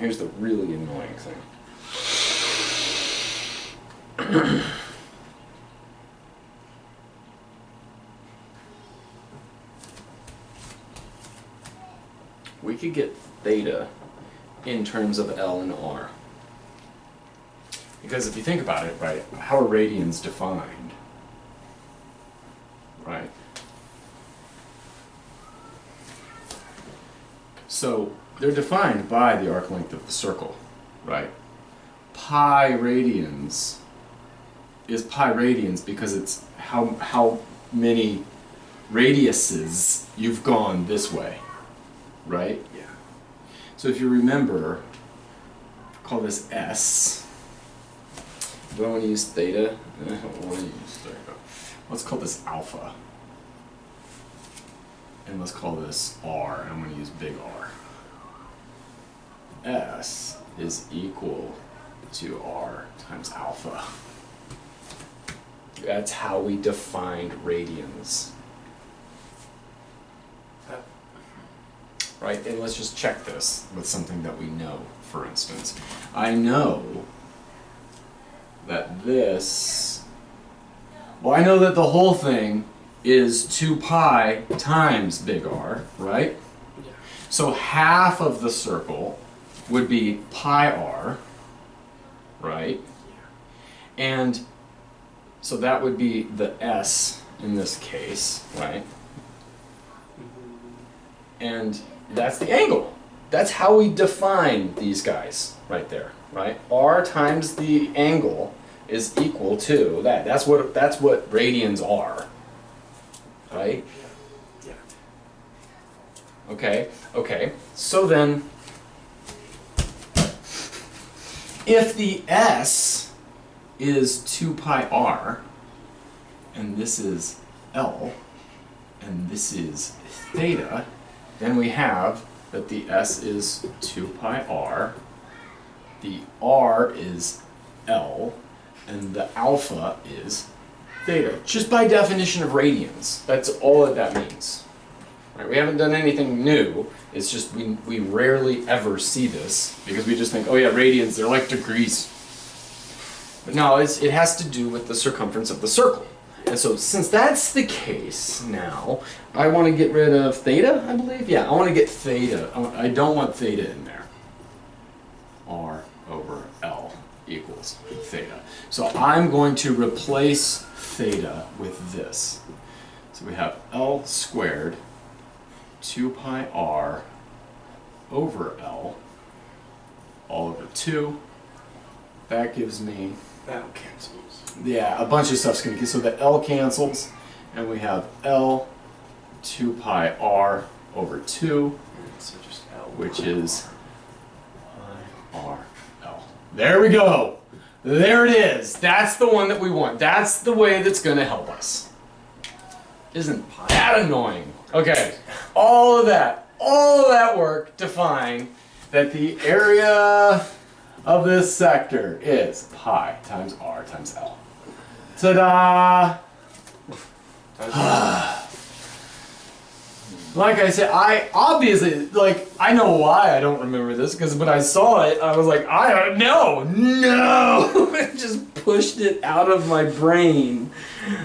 Here's the really annoying thing. We could get theta in terms of L and R. Because if you think about it, right, how are radians defined? Right? So they're defined by the arc length of the circle, right? Pi radians is pi radians because it's how many radiuses you've gone this way, right? Yeah. So if you remember, call this S. Do I want to use theta? I don't want to use theta. Let's call this alpha. And let's call this R, and I'm going to use big R. S is equal to R times alpha. That's how we defined radians. Right, and let's just check this with something that we know, for instance. I know that this, well, I know that the whole thing is 2 pi times big R, right? Yeah. So half of the circle would be pi r, right? And so that would be the S in this case, right? And that's the angle. That's how we define these guys right there, right? R times the angle is equal to that. That's what radians are, right? Yeah. Okay, okay. So then, if the S is 2 pi r, and this is L, and this is theta, then we have that the S is 2 pi r, the R is L, and the alpha is theta. Just by definition of radians. That's all that means. Right? We haven't done anything new. It's just we rarely ever see this because we just think, oh yeah, radians, they're like degrees. But no, it has to do with the circumference of the circle. And so since that's the case now, I want to get rid of theta, I believe? Yeah, I want to get theta. I don't want theta in there. R over L equals theta. So I'm going to replace theta with this. So we have L squared 2 pi r over L all over 2. That gives me, That cancels. yeah, a bunch of stuff's gonna, so the L cancels, and we have L 2 pi r over 2, So just L. which is pi r L. There we go. There it is. That's the one that we want. That's the way that's gonna help us. Isn't that annoying? Okay, all of that work to find that the area of this sector is pi times r times L. Ta-da! Like I said, I obviously, I know why I don't remember this, because when I saw it, I was like, I don't know, no! It just pushed it out of my brain.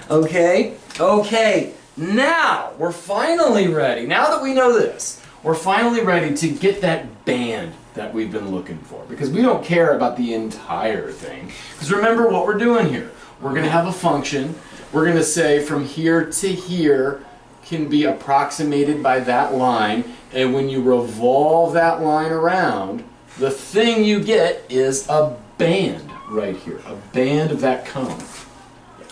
Okay? Okay, now we're finally ready. Now that we know this, we're finally ready to get that band that we've been looking for, because we don't care about the entire thing. Because remember what we're doing here. We're going to have a function. We're going to say from here to here can be approximated by that line, and when you revolve that line around, the thing you get is a band right here, a band of that cone.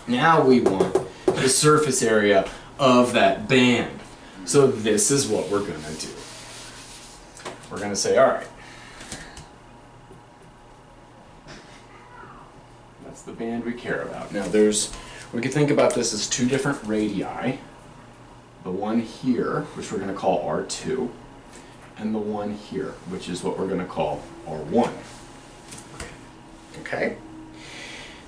Now we want the surface area of that band. So this is what we're going to do. We're going to say, all right, that's the band we care about. Now we could think about this as two different radii. The one here, which we're going to call R2, and the one here, which is what we're going to call R1. Okay?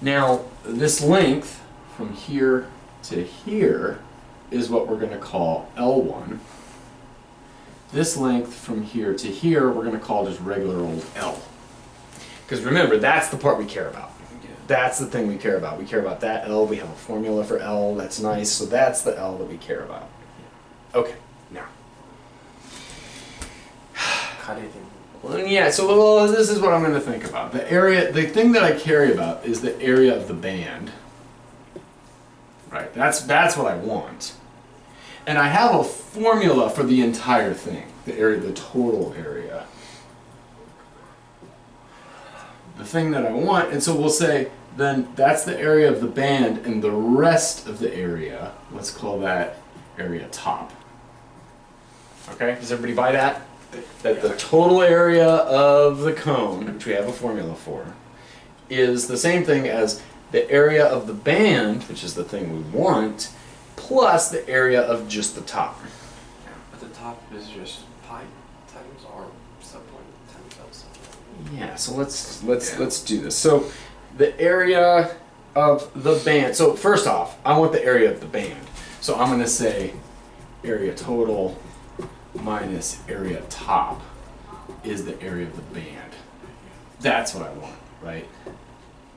Now, this length from here to here is what we're going to call L1. This length from here to here, we're going to call just regular old L. Because remember, that's the part we care about. That's the thing we care about. We care about that L. We have a formula for L. That's nice. So that's the L that we care about. Okay, now. Cut it in. Well, yeah, so this is what I'm going to think about. The thing that I care about is the area of the band. Right, that's what I want. And I have a formula for the entire thing, the area, the total area. The thing that I want, and so we'll say, then that's the area of the band, and the rest of the area, let's call that area top. Okay, does everybody buy that? That the total area of the cone, which we have a formula for, is the same thing as the area of the band, which is the thing we want, plus the area of just the top. But the top is just pi times r sub 1 times L sub 1. Yeah, so let's do this. So the area of the band. So first off, I want the area of the band. So I'm going to say area total minus area top is the area of the band. That's what I want, right?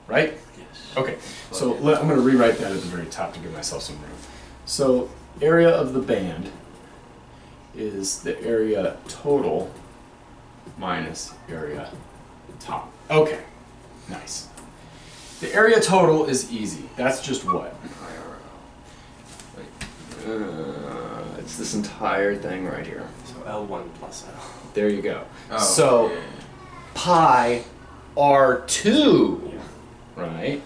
Right? Yes. Okay, so I'm going to rewrite that at the very top to give myself some room. So area of the band is the area total minus area top. Okay, nice. The area total is easy. That's just what? It's this entire thing right here. So L1 plus L. There you go. Oh, So yeah. pi R2, right?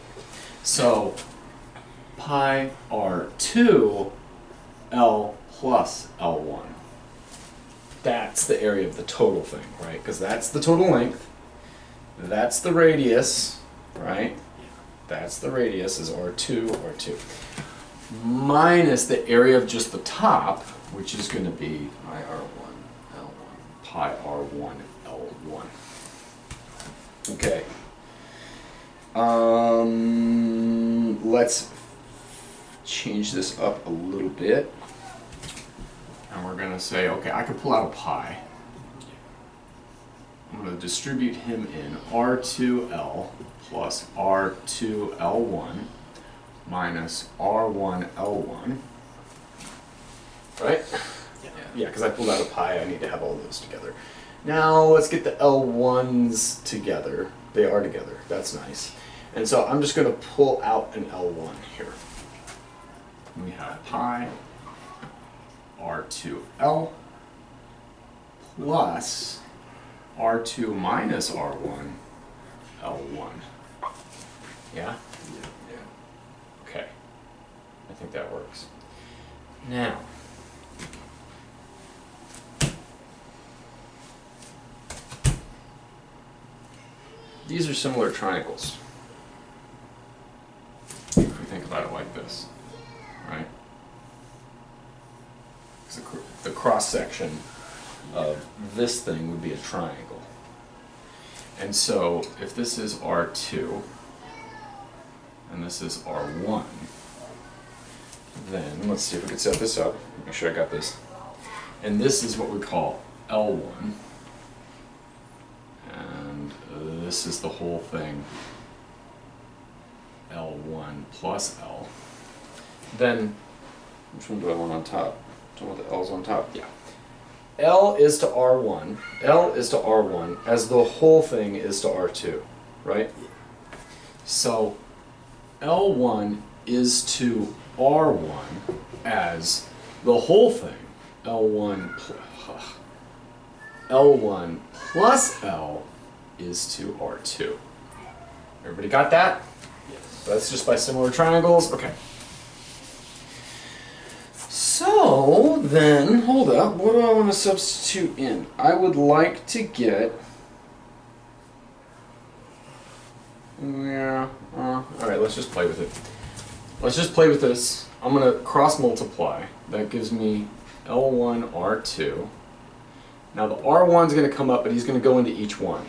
So pi R2 L plus L1. That's the area of the total thing, right? Because that's the total length. That's the radius, right? That's the radius is R2, R2. Minus the area of just the top, which is going to be I R1 L1. pi R1 L1. Okay. Let's change this up a little bit. And we're going to say, okay, I could pull out a pi. I'm going to distribute him in R2L plus R2L1 minus R1L1. Right? Yeah, because I pulled out a pi, I need to have all those together. Now let's get the L1s together. They are together. That's nice. And so I'm just going to pull out an L1 here. We have pi R2L plus R2 minus R1 L1. Yeah? Yeah. Okay. I think that works. Now, these are similar triangles. If we think about it like this, right? 'Cause the cross section of this thing would be a triangle. And so if this is R2 and this is R1, then let's see if we can set this up. Make sure I got this. And this is what we call L1. And this is the whole thing, L1 plus L. Then, which one do I want on top? Do I want the L's on top? Yeah. L is to R1, L is to R1, as the whole thing is to R2, right? So L1 is to R1 as the whole thing, L1 plus L is to R2. Everybody got that? Yes. That's just by similar triangles? Okay. So then, hold up, what do I want to substitute in? I would like to get, alright, let's just play with it. Let's just play with this. I'm going to cross multiply. That gives me L1 R2. Now the R1 is going to come up, but he's going to go into each one.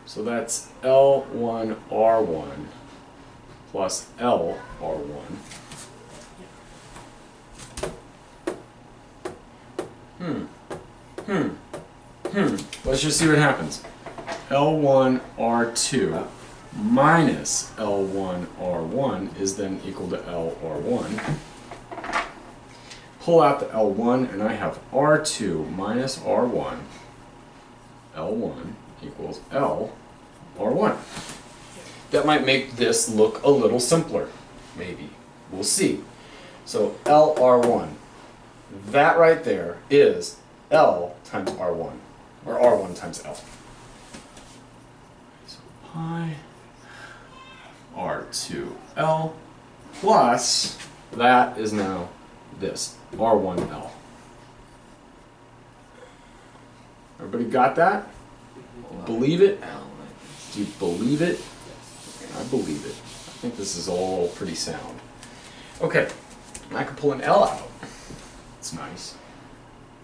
So that's L1 R1 plus L R1. Let's just see what happens. L1 R2 minus L1 R1 is then equal to L R1. Pull out the L1 and I have R2 minus R1. L1 equals L R1. That might make this look a little simpler. Maybe. We'll see. So L R1. That right there is L times R1, or R1 times L. So pi R2L plus, that is now this, R1L. Everybody got that? Believe it? Do you believe it? I believe it. I think this is all pretty sound. Okay, I can pull an L out. It's nice.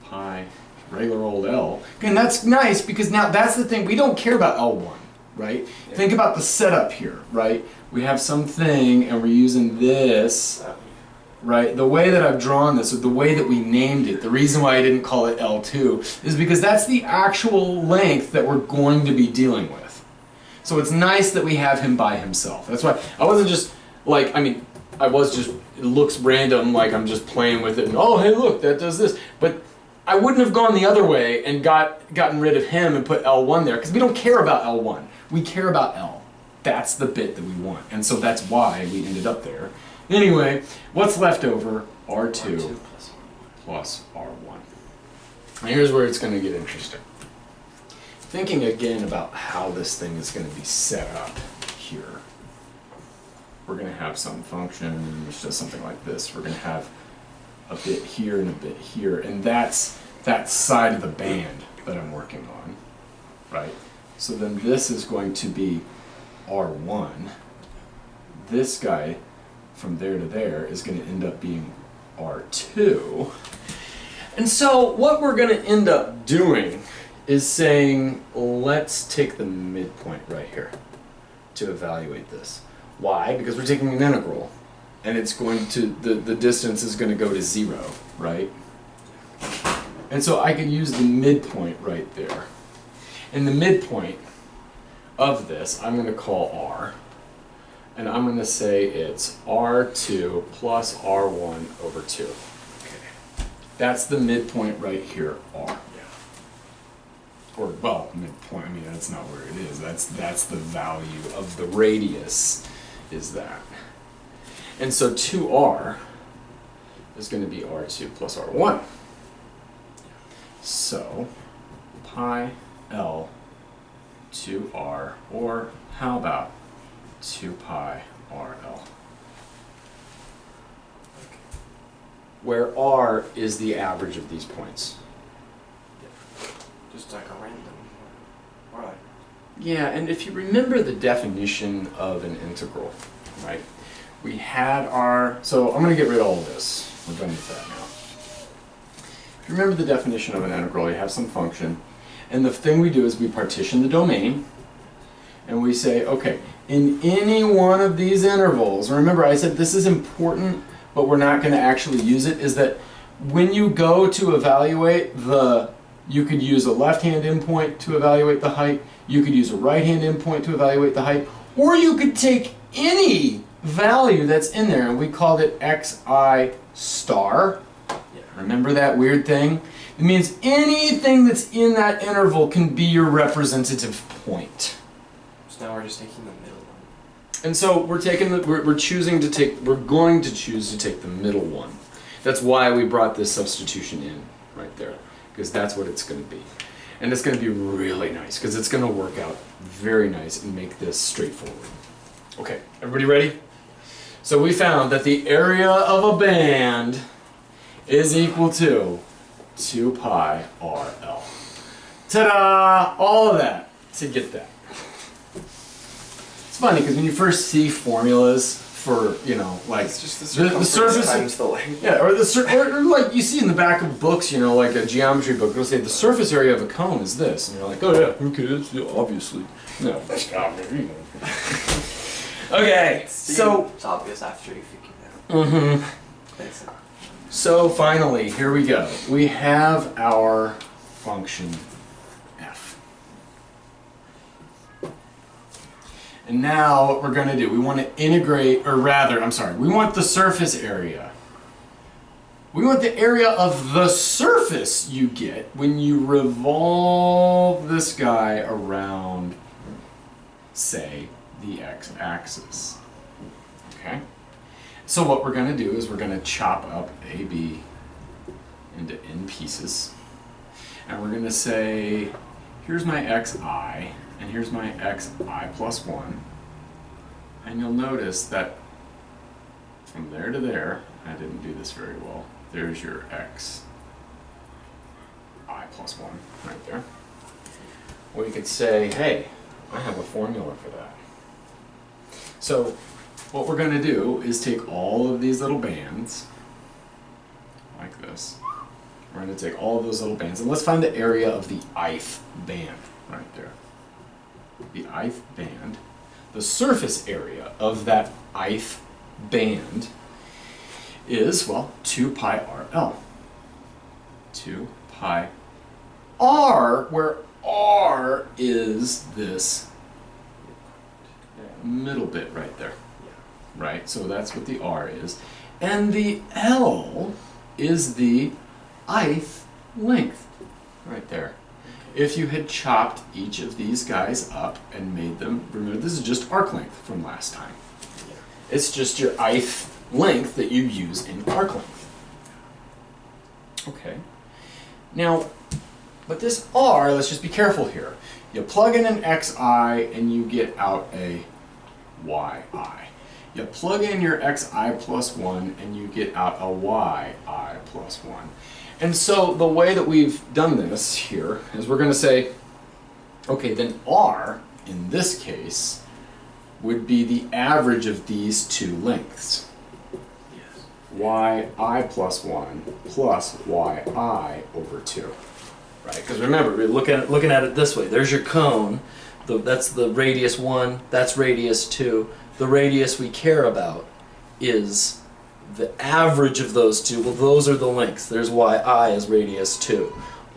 Pi, regular old L. And that's nice because now that's the thing, we don't care about L1, right? Yeah. Think about the setup here, right? We have something and we're using this, right? The way that I've drawn this, or the way that we named it, the reason why I didn't call it L2 is because that's the actual length that we're going to be dealing with. So it's nice that we have him by himself. That's why I wasn't just like, I mean, I was just, it looks random, like I'm just playing with it and oh, hey look, that does this. But I wouldn't have gone the other way and gotten rid of him and put L1 there, because we don't care about L1. We care about L. That's the bit that we want. And so that's why we ended up there. Anyway, what's left over? R2 plus R1. And here's where it's going to get interesting. Thinking again about how this thing is going to be set up here. We're going to have some function which does something like this. We're going to have a bit here and a bit here, and that's that side of the band that I'm working on, right? So then this is going to be R1. This guy from there to there is going to end up being R2. And so what we're going to end up doing is saying, let's take the midpoint right here to evaluate this. Why? Because we're taking an integral, and it's going to, the distance is going to go to 0, right? And so I can use the midpoint right there. And the midpoint of this, I'm going to call R. And I'm going to say it's R2 plus R1 over 2. Okay. That's the midpoint right here, R. Or, well, midpoint, I mean, that's not where it is. That's the value of the radius, is that. And so 2R is going to be R2 plus R1. So, pi L 2R, or how about 2 pi RL? Where R is the average of these points. Just like a random. Or like. Yeah, and if you remember the definition of an integral, right? We had our, so I'm going to get rid of all of this. We're done with that now. If you remember the definition of an integral, you have some function, and the thing we do is we partition the domain, and we say, okay, in any one of these intervals, remember I said this is important, but we're not going to actually use it, is that when you go to evaluate the, you could use a left-hand endpoint to evaluate the height, you could use a right-hand endpoint to evaluate the height, or you could take any value that's in there, and we called it xi star. Yeah. Remember that weird thing? It means anything that's in that interval can be your representative point. So now we're just taking the middle one. And so we're taking the, we're going to choose to take the middle one. That's why we brought this substitution in right there, because that's what it's going to be. And it's going to be really nice, because it's going to work out very nice and make this straightforward. Okay, everybody ready? So we found that the area of a band is equal to 2 pi RL. Ta-da! All of that to get that. It's funny, because when you first see formulas for, you know, like It's just the surface times the length. yeah, or or like you see in the back of books, you know, like a geometry book, it'll say the surface area of a cone is this, and you're like, oh yeah, okay, that's obviously. No, that's not me. Okay, so. It's obvious after you figure it out. Mm-hmm. It's not. So finally, here we go. We have our function f. And now what we're going to do, we want to integrate, or rather, I'm sorry, we want the surface area. We want the area of the surface you get when you revolve this guy around, say, the x-axis. Okay? So what we're going to do is we're going to chop up AB into n pieces. And we're going to say, here's my xi, and here's my xi plus 1. And you'll notice that from there to there, I didn't do this very well, there's your xi plus 1 right there. We could say, hey, I have a formula for that. So what we're going to do is take all of these little bands, like this. We're going to take all of those little bands, and let's find the area of the ith band right there. The ith band, the surface area of that ith band is, well, 2 pi RL. 2 pi R, where R is this middle bit right there. Right, so that's what the R is. And the L is the ith length right there. If you had chopped each of these guys up and made them, remember this is just arc length from last time. It's just your ith length that you use in arc length. Okay. Now, but this r, let's just be careful here. You plug in an xi and you get out a yi. You plug in your xi plus 1 and you get out a yi plus 1. And so the way that we've done this here is we're going to say, okay, then r, in this case, would be the average of these two lengths. Yes. yi plus 1 plus yi over 2. Right? Because remember, we're Looking at it this way, there's your cone. That's the radius 1. That's radius 2. The radius we care about is the average of those two. Well, those are the lengths. There's yi is radius 2.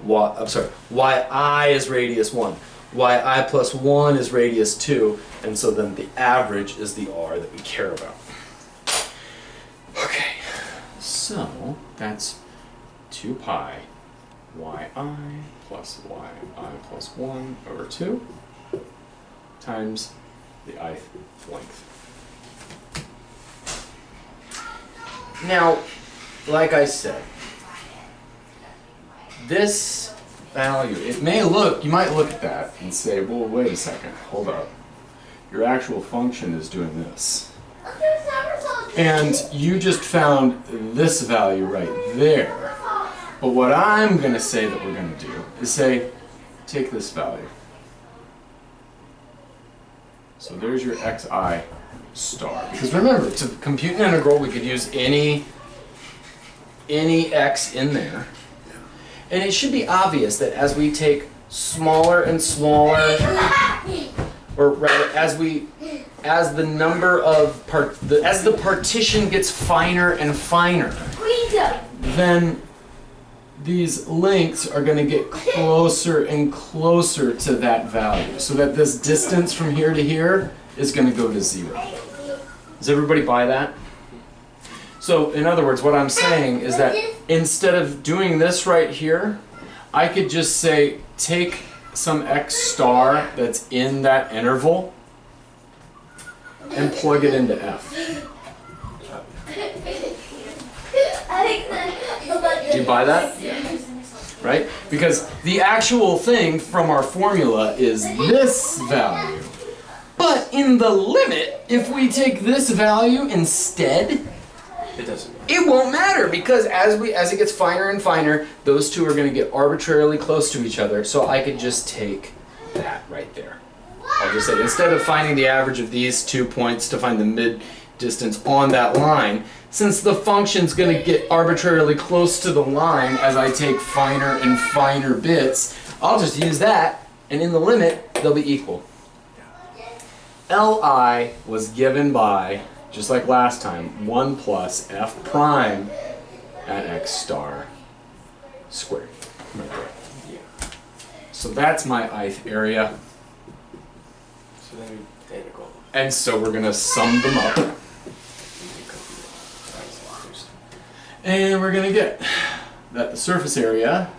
Yi is radius 1. Yi plus 1 is radius 2. And so then the average is the r that we care about. Okay, so that's 2 pi yi plus yi plus 1 over 2 times the ith length. Now, like I said, this value, it may look, you might look at that and say, well, wait a second, hold up. Your actual function is doing this. And you just found this value right there. But what I'm going to say that we're going to do is say, take this value. So there's your xi star. Because remember, to compute an integral, we could use any x in there. And it should be obvious that as we take smaller and smaller, or rather, as the number of as the partition gets finer and finer, then these lengths are going to get closer and closer to that value, so that this distance from here to here is going to go to 0. Does everybody buy that? So, in other words, what I'm saying is that instead of doing this right here, I could just say, take some x star that's in that interval and plug it into f. Do you buy that? Yeah. Right? Because the actual thing from our formula is this value. But in the limit, if we take this value instead, It doesn't. it won't matter, because as it gets finer and finer, those two are going to get arbitrarily close to each other. So I could just take that right there. I'll just say, instead of finding the average of these 2 points to find the mid distance on that line, since the function's going to get arbitrarily close to the line as I take finer and finer bits, I'll just use that, and in the limit, they'll be equal. Li was given by, just like last time, 1 plus f prime at x star squared. Right there. Yeah. So that's my ith area, So then we data go. and so we're going to sum them up. And we're going to get that the surface area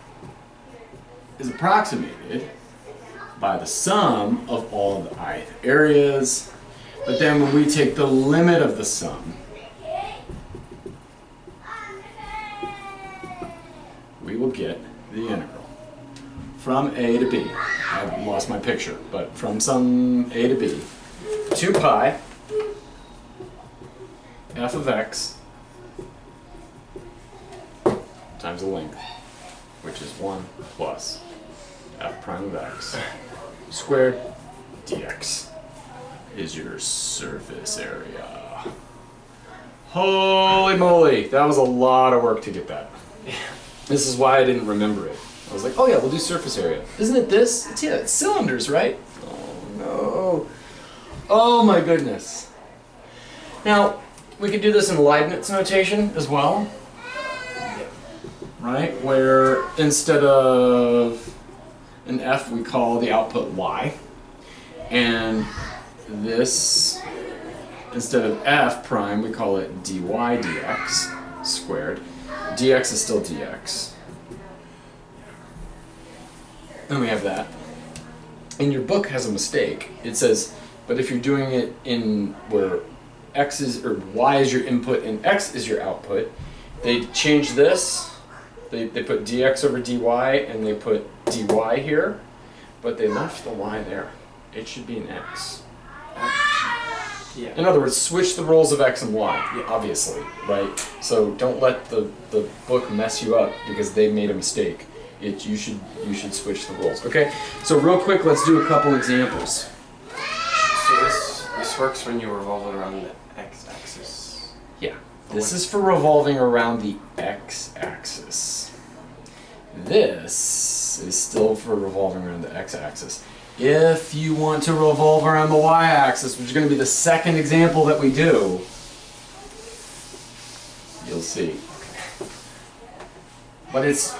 is approximated by the sum of all of the ith areas. But then when we take the limit of the sum, we will get the integral from a to b. I've lost my picture, but from some a to b, 2 pi f of x times the length, which is 1 plus f prime of x squared dx is your surface area. Holy moly, that was a lot of work to get that. This is why I didn't remember it. I was like, oh yeah, we'll do surface area. Isn't it this? It's cylinders, right? Oh no. Oh my goodness. Now, we could do this in Leibniz notation as well. Right? Where instead of an f, we call the output y. And this, instead of f prime, we call it dy dx squared. Dx is still dx. And we have that. And your book has a mistake. It says, but if you're doing it in where x is, or y is your input and x is your output, they change this. They put dx over dy and they put dy here, but they left the y there. It should be an x. Yeah. In other words, switch the roles of x and y, Yeah. obviously, right? So don't let the book mess you up because they made a mistake. You should switch the roles. Okay, so real quick, let's do a couple examples. So this works when you're revolving around the x-axis. Yeah, this is for revolving around the x-axis. This is still for revolving around the x-axis. If you want to revolve around the y-axis, which is going to be the second example that we do, you'll see. But it's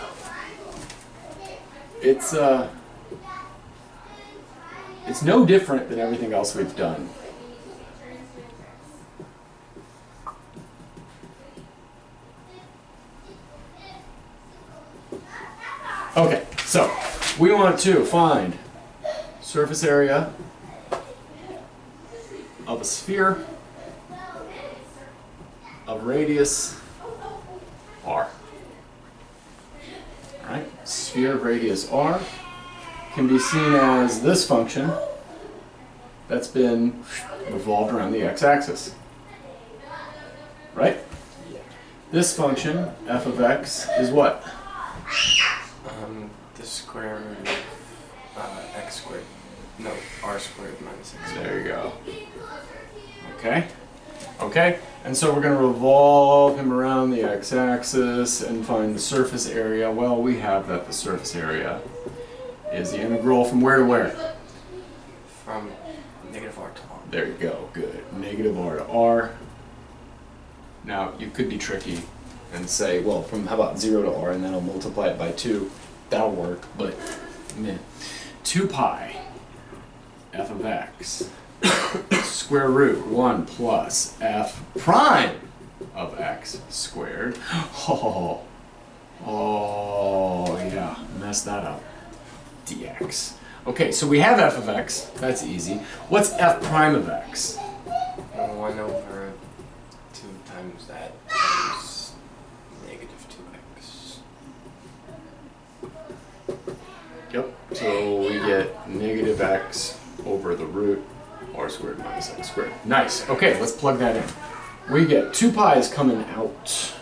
no different than everything else we've done. Okay, so we want to find surface area of a sphere of radius r. Alright, sphere of radius r can be seen as this function that's been revolved around the x-axis. Right? Yeah. This function, f of x, is what? The square root of x squared. No, r squared minus x squared. There you go. Okay. Okay. And so we're going to revolve him around the x-axis and find the surface area. Well, we have that the surface area is the integral from where to where? From negative r to r. There you go. Good. Negative r to r. Now, you could be tricky and say, well, from how about 0 to r, and then I'll multiply it by 2. That'll work, but meh. 2 pi f of x square root 1 plus f prime of x squared. Oh, yeah, messed that up. Dx. Okay, so we have f of x. That's easy. What's f prime of x? 1 over 2 times that is negative 2x. Yep. So we get negative x over the root r squared minus x squared. Nice. Okay, let's plug that in. We get 2 pi is coming out.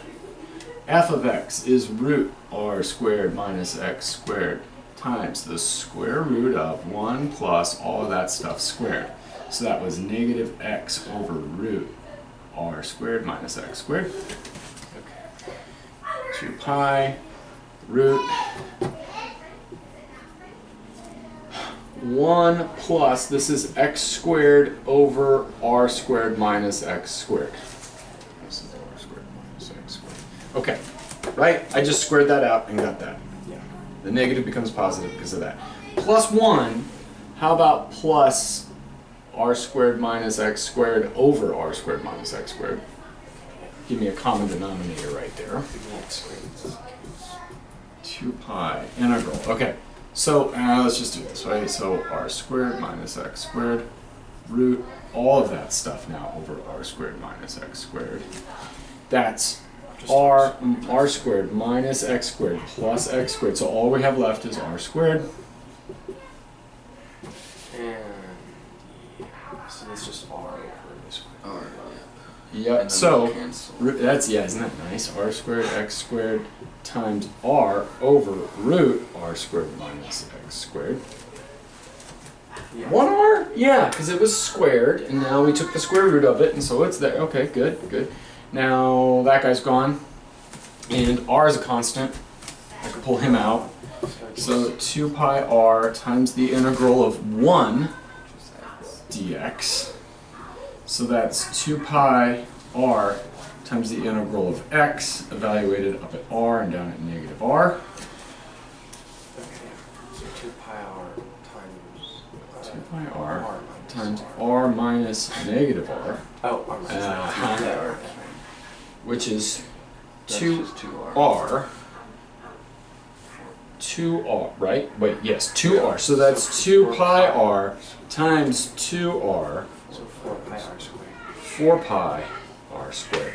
F of x is root r squared minus x squared times the square root of 1 plus all of that stuff squared. So that was negative x over root r squared minus x squared. Okay. 2 pi root 1 plus, this is x squared over r squared minus x squared. This is r squared minus x squared. Okay, right? I just squared that out and got that. Yeah. The negative becomes positive because of that. Plus 1, how about plus r squared minus x squared over r squared minus x squared? Give me a common denominator right there. Give me x squared. 2 pi integral. Okay. So let's just do this, right? So r squared minus x squared root all of that stuff now over r squared minus x squared. That's r squared minus x squared plus x squared. So all we have left is r squared. And yeah, so that's just r over the square. R, Yeah. and then So they cancel. that's, yeah, isn't that nice? R squared x squared times r over root r squared minus x squared. Yeah. 1r? Yeah, because it was squared, and now we took the square root of it, and so it's there. Okay, good, good. Now that guy's gone, and r is a constant. I can pull him out. So 2 pi r times the integral of 1 dx. So that's 2 pi r times the integral of x, evaluated up at r and down at negative r. Okay. So 2 pi r times 2 pi r minus times r minus negative r, Oh, r minus Uh-huh. r. which is That's 2 just 2R. r 2r, right? Wait, yes, 2r. So that's 2 pi r times 2r, So 4 pi r squared. 4 pi r squared.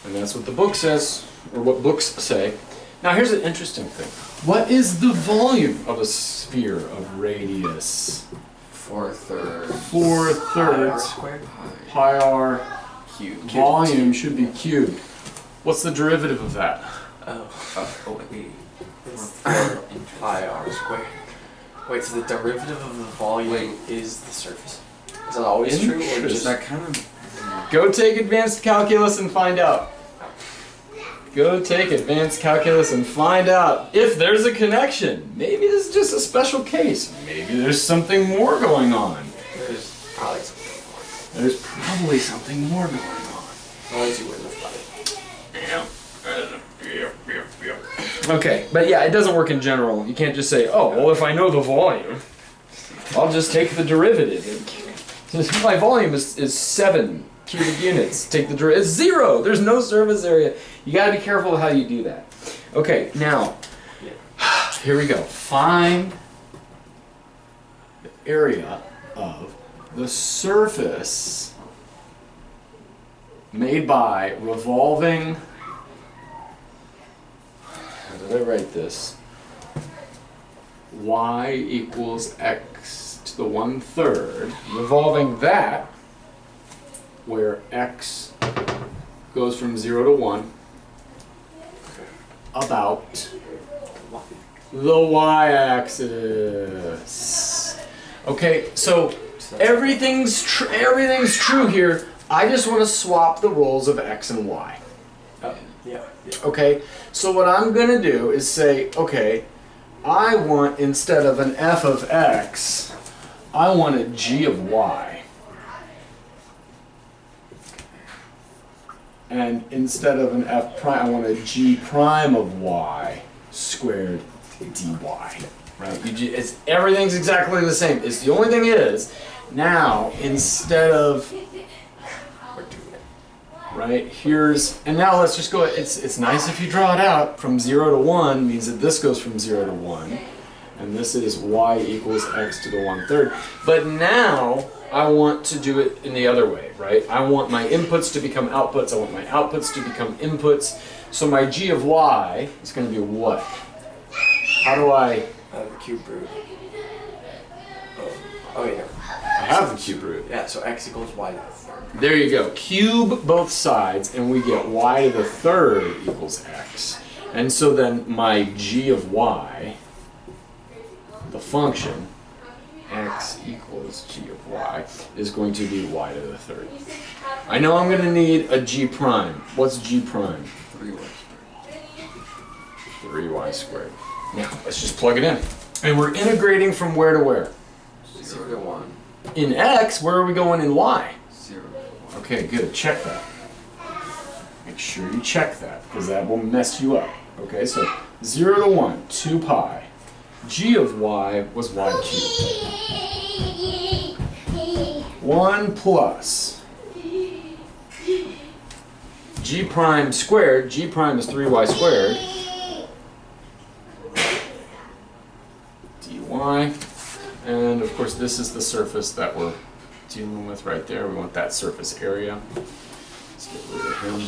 And that's what the book says, or what books say. Now here's an interesting thing. What is the volume of a sphere of radius? 4/3 4 R thirds squared. pi r cubed. volume should be cubed. What's the derivative of that? Oh. Oh wait. It's 4 pi r squared. Wait, so the derivative of the volume Wait. is the surface? Is that always true, or Interesting. just That kind of. Go take advanced calculus and find out. Go take advanced calculus and find out if there's a connection. Maybe this is just a special case. Maybe there's something more going on. there's probably something more? There's probably something more going on. Otherwise, you wouldn't have thought it. Okay, but yeah, it doesn't work in general. You can't just say, oh, well, if I know the volume, I'll just take the derivative. My volume is 7 cubic units. Take the derivative. It's 0. There's no surface area. You gotta be careful how you do that. Okay, now, here we go. Find the area of the surface made by revolving. How did I write this? Y equals x to the 1/3, revolving that, where x goes from 0 to 1, about the y-axis. Okay, so everything's true here. I just want to swap the roles of x and y. Yeah. Okay, so what I'm gonna do is say, okay, I want, instead of an f of x, I want a g of y. And instead of an f prime, I want a g prime of y squared dy. Right? Everything's exactly the same. It's the only thing is, now instead of, right, and now let's just go, it's nice if you draw it out. From 0 to 1 means that this goes from 0 to 1. And this is y equals x to the 1/3. But now, I want to do it in the other way, right? I want my inputs to become outputs. I want my outputs to become inputs. So my g of y is going to be what? How do I... The cube root. Oh yeah. I have the cube root. Yeah, so x equals y to the 3rd. There you go. Cube both sides, and we get y to the 3rd equals x. And so then my g of y, the function, x equals g of y, is going to be y to the 3rd. I know I'm going to need a g prime. What's g prime? 3y 3y squared. Now, let's just plug it in. And we're integrating from where to where? 0 to 1. In x, where are we going in y? 0 to 1. Okay, good. Check that. Make sure you check that, because that will mess you up. Okay, so 0 to 1, 2 pi. G of y was y cubed. 1 plus g prime squared. G prime is 3y squared. dy. And of course this is the surface that we're dealing with right there. We want that surface area. Let's get rid of him.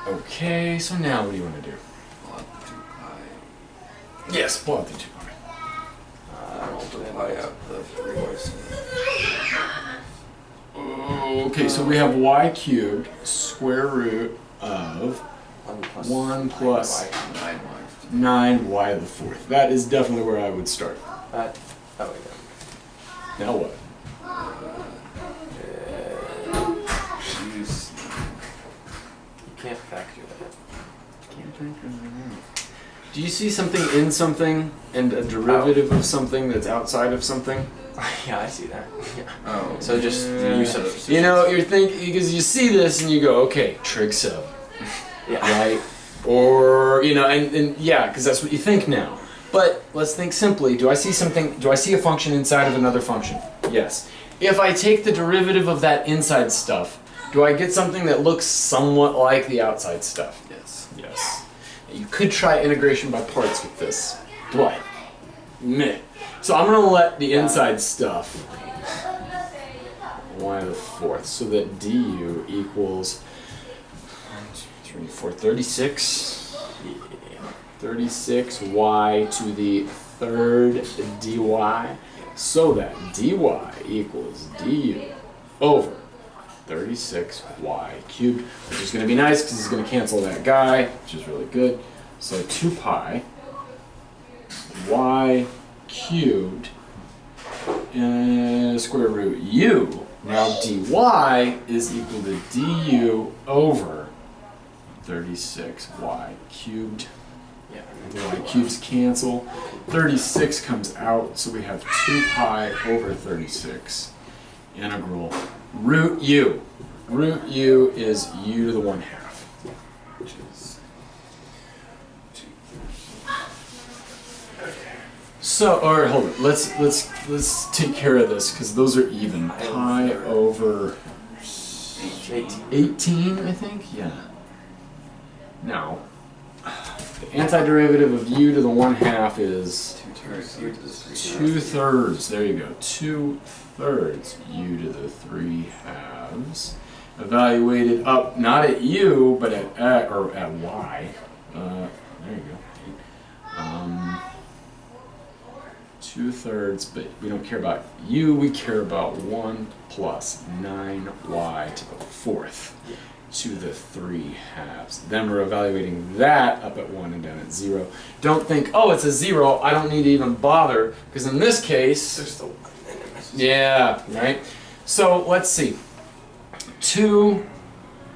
Okay, so now what do you want to do? Plot 2 pi. Yes, plot the 2 pi. Multiply out the 3y squared. Okay, so we have y cubed square root of 1 plus 9y. 9y to the 4th. That is definitely where I would start. That way then. Now what? Use. You can't factor that. Do you see something in something and a derivative of something that's outside of something? Yeah, I see that. Yeah. Oh. So just the use of You know, you're thinking, because you see this and you go, okay, trig sub, yeah. right? Or, you know, and yeah, because that's what you think now. But let's think simply. Do I see something, do I see a function inside of another function? Yes. If I take the derivative of that inside stuff, do I get something that looks somewhat like the outside stuff? Yes. Yes. You could try integration by parts with this, but meh. So I'm gonna let the inside stuff y to the fourth, so that du equals 1, 2, 3, 4, 36. 36 y to the third dy, so that dy equals du over 36y cubed, which is going to be nice because it's going to cancel that guy, which is really good. So 2 pi y cubed square root u. Now dy is equal to du over 36y cubed. Yeah. The y cubes cancel. 36 comes out, so we have 2 pi over 36 integral root u. Root u is u to the 1/2. Which is 2. So, all right, hold on. Let's take care of this because those are even. Pi over 18, I think. Yeah. Now, the antiderivative of u to the 1/2 is 2/3. There you go. 2/3 u to the 3/2. Evaluated up not at u but at y. There you go. 2/3, but we don't care about u. We care about 1 plus 9y to the 4th. To the 3/2. Then we're evaluating that up at 1 and down at 0. Don't think, oh, it's a 0, I don't need to even bother, because in this case, There's the 1 and it messes. yeah, right? So let's see. 2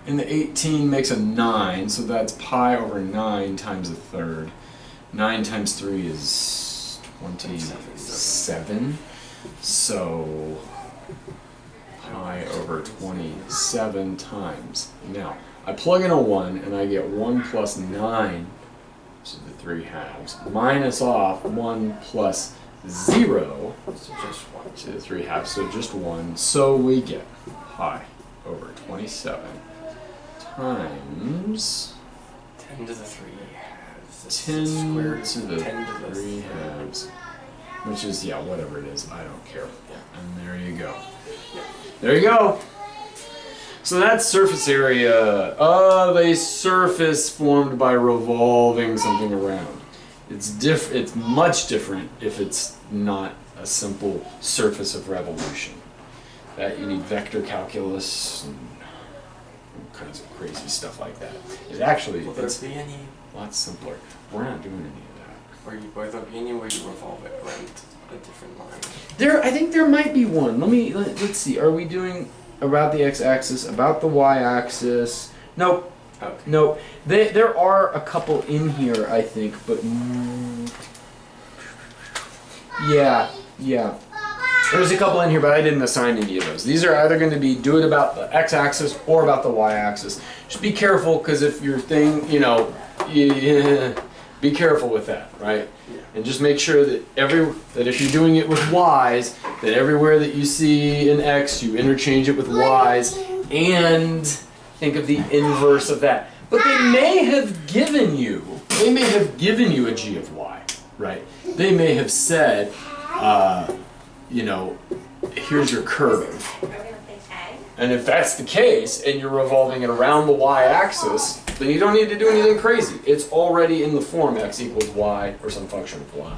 in the 18 makes a 9, so that's pi over 9 times a third. 9 times 3 is 27. So pi over 27 times. Now, I plug in a 1 and I get 1 plus 9 to the 3/2 minus off 1 plus 0 So just 1. to the 3/2, so just 1. So we get pi over 27 times 10 to the 3/2. 10 square to the 10 to the 3/2, which is, yeah, whatever it is, I don't care. Yeah. And there you go. There you go. So that's surface area of a surface formed by revolving something around. It's much different if it's not a simple surface of revolution. That you need vector calculus and all kinds of crazy stuff like that. It actually, Will there it's be any, a lot simpler. We're not doing any of that. will there be any way to revolve it around a different line? I think there might be one. Let's see. Are we doing about the x-axis, about the y-axis? Nope. Okay. Nope. There are a couple in here, I think, but yeah. There's a couple in here, but I didn't assign any of those. These are either going to be do it about the x-axis or about the y-axis. Just be careful, because if your thing, be careful with that, right? And just make sure that if you're doing it with y's, that everywhere that you see an x, you interchange it with y's, and think of the inverse of that. But they may have given you a g of y, right? They may have said, here's your curve. And if that's the case, and you're revolving it around the y-axis, then you don't need to do anything crazy. It's already in the form x equals y, or some function of y.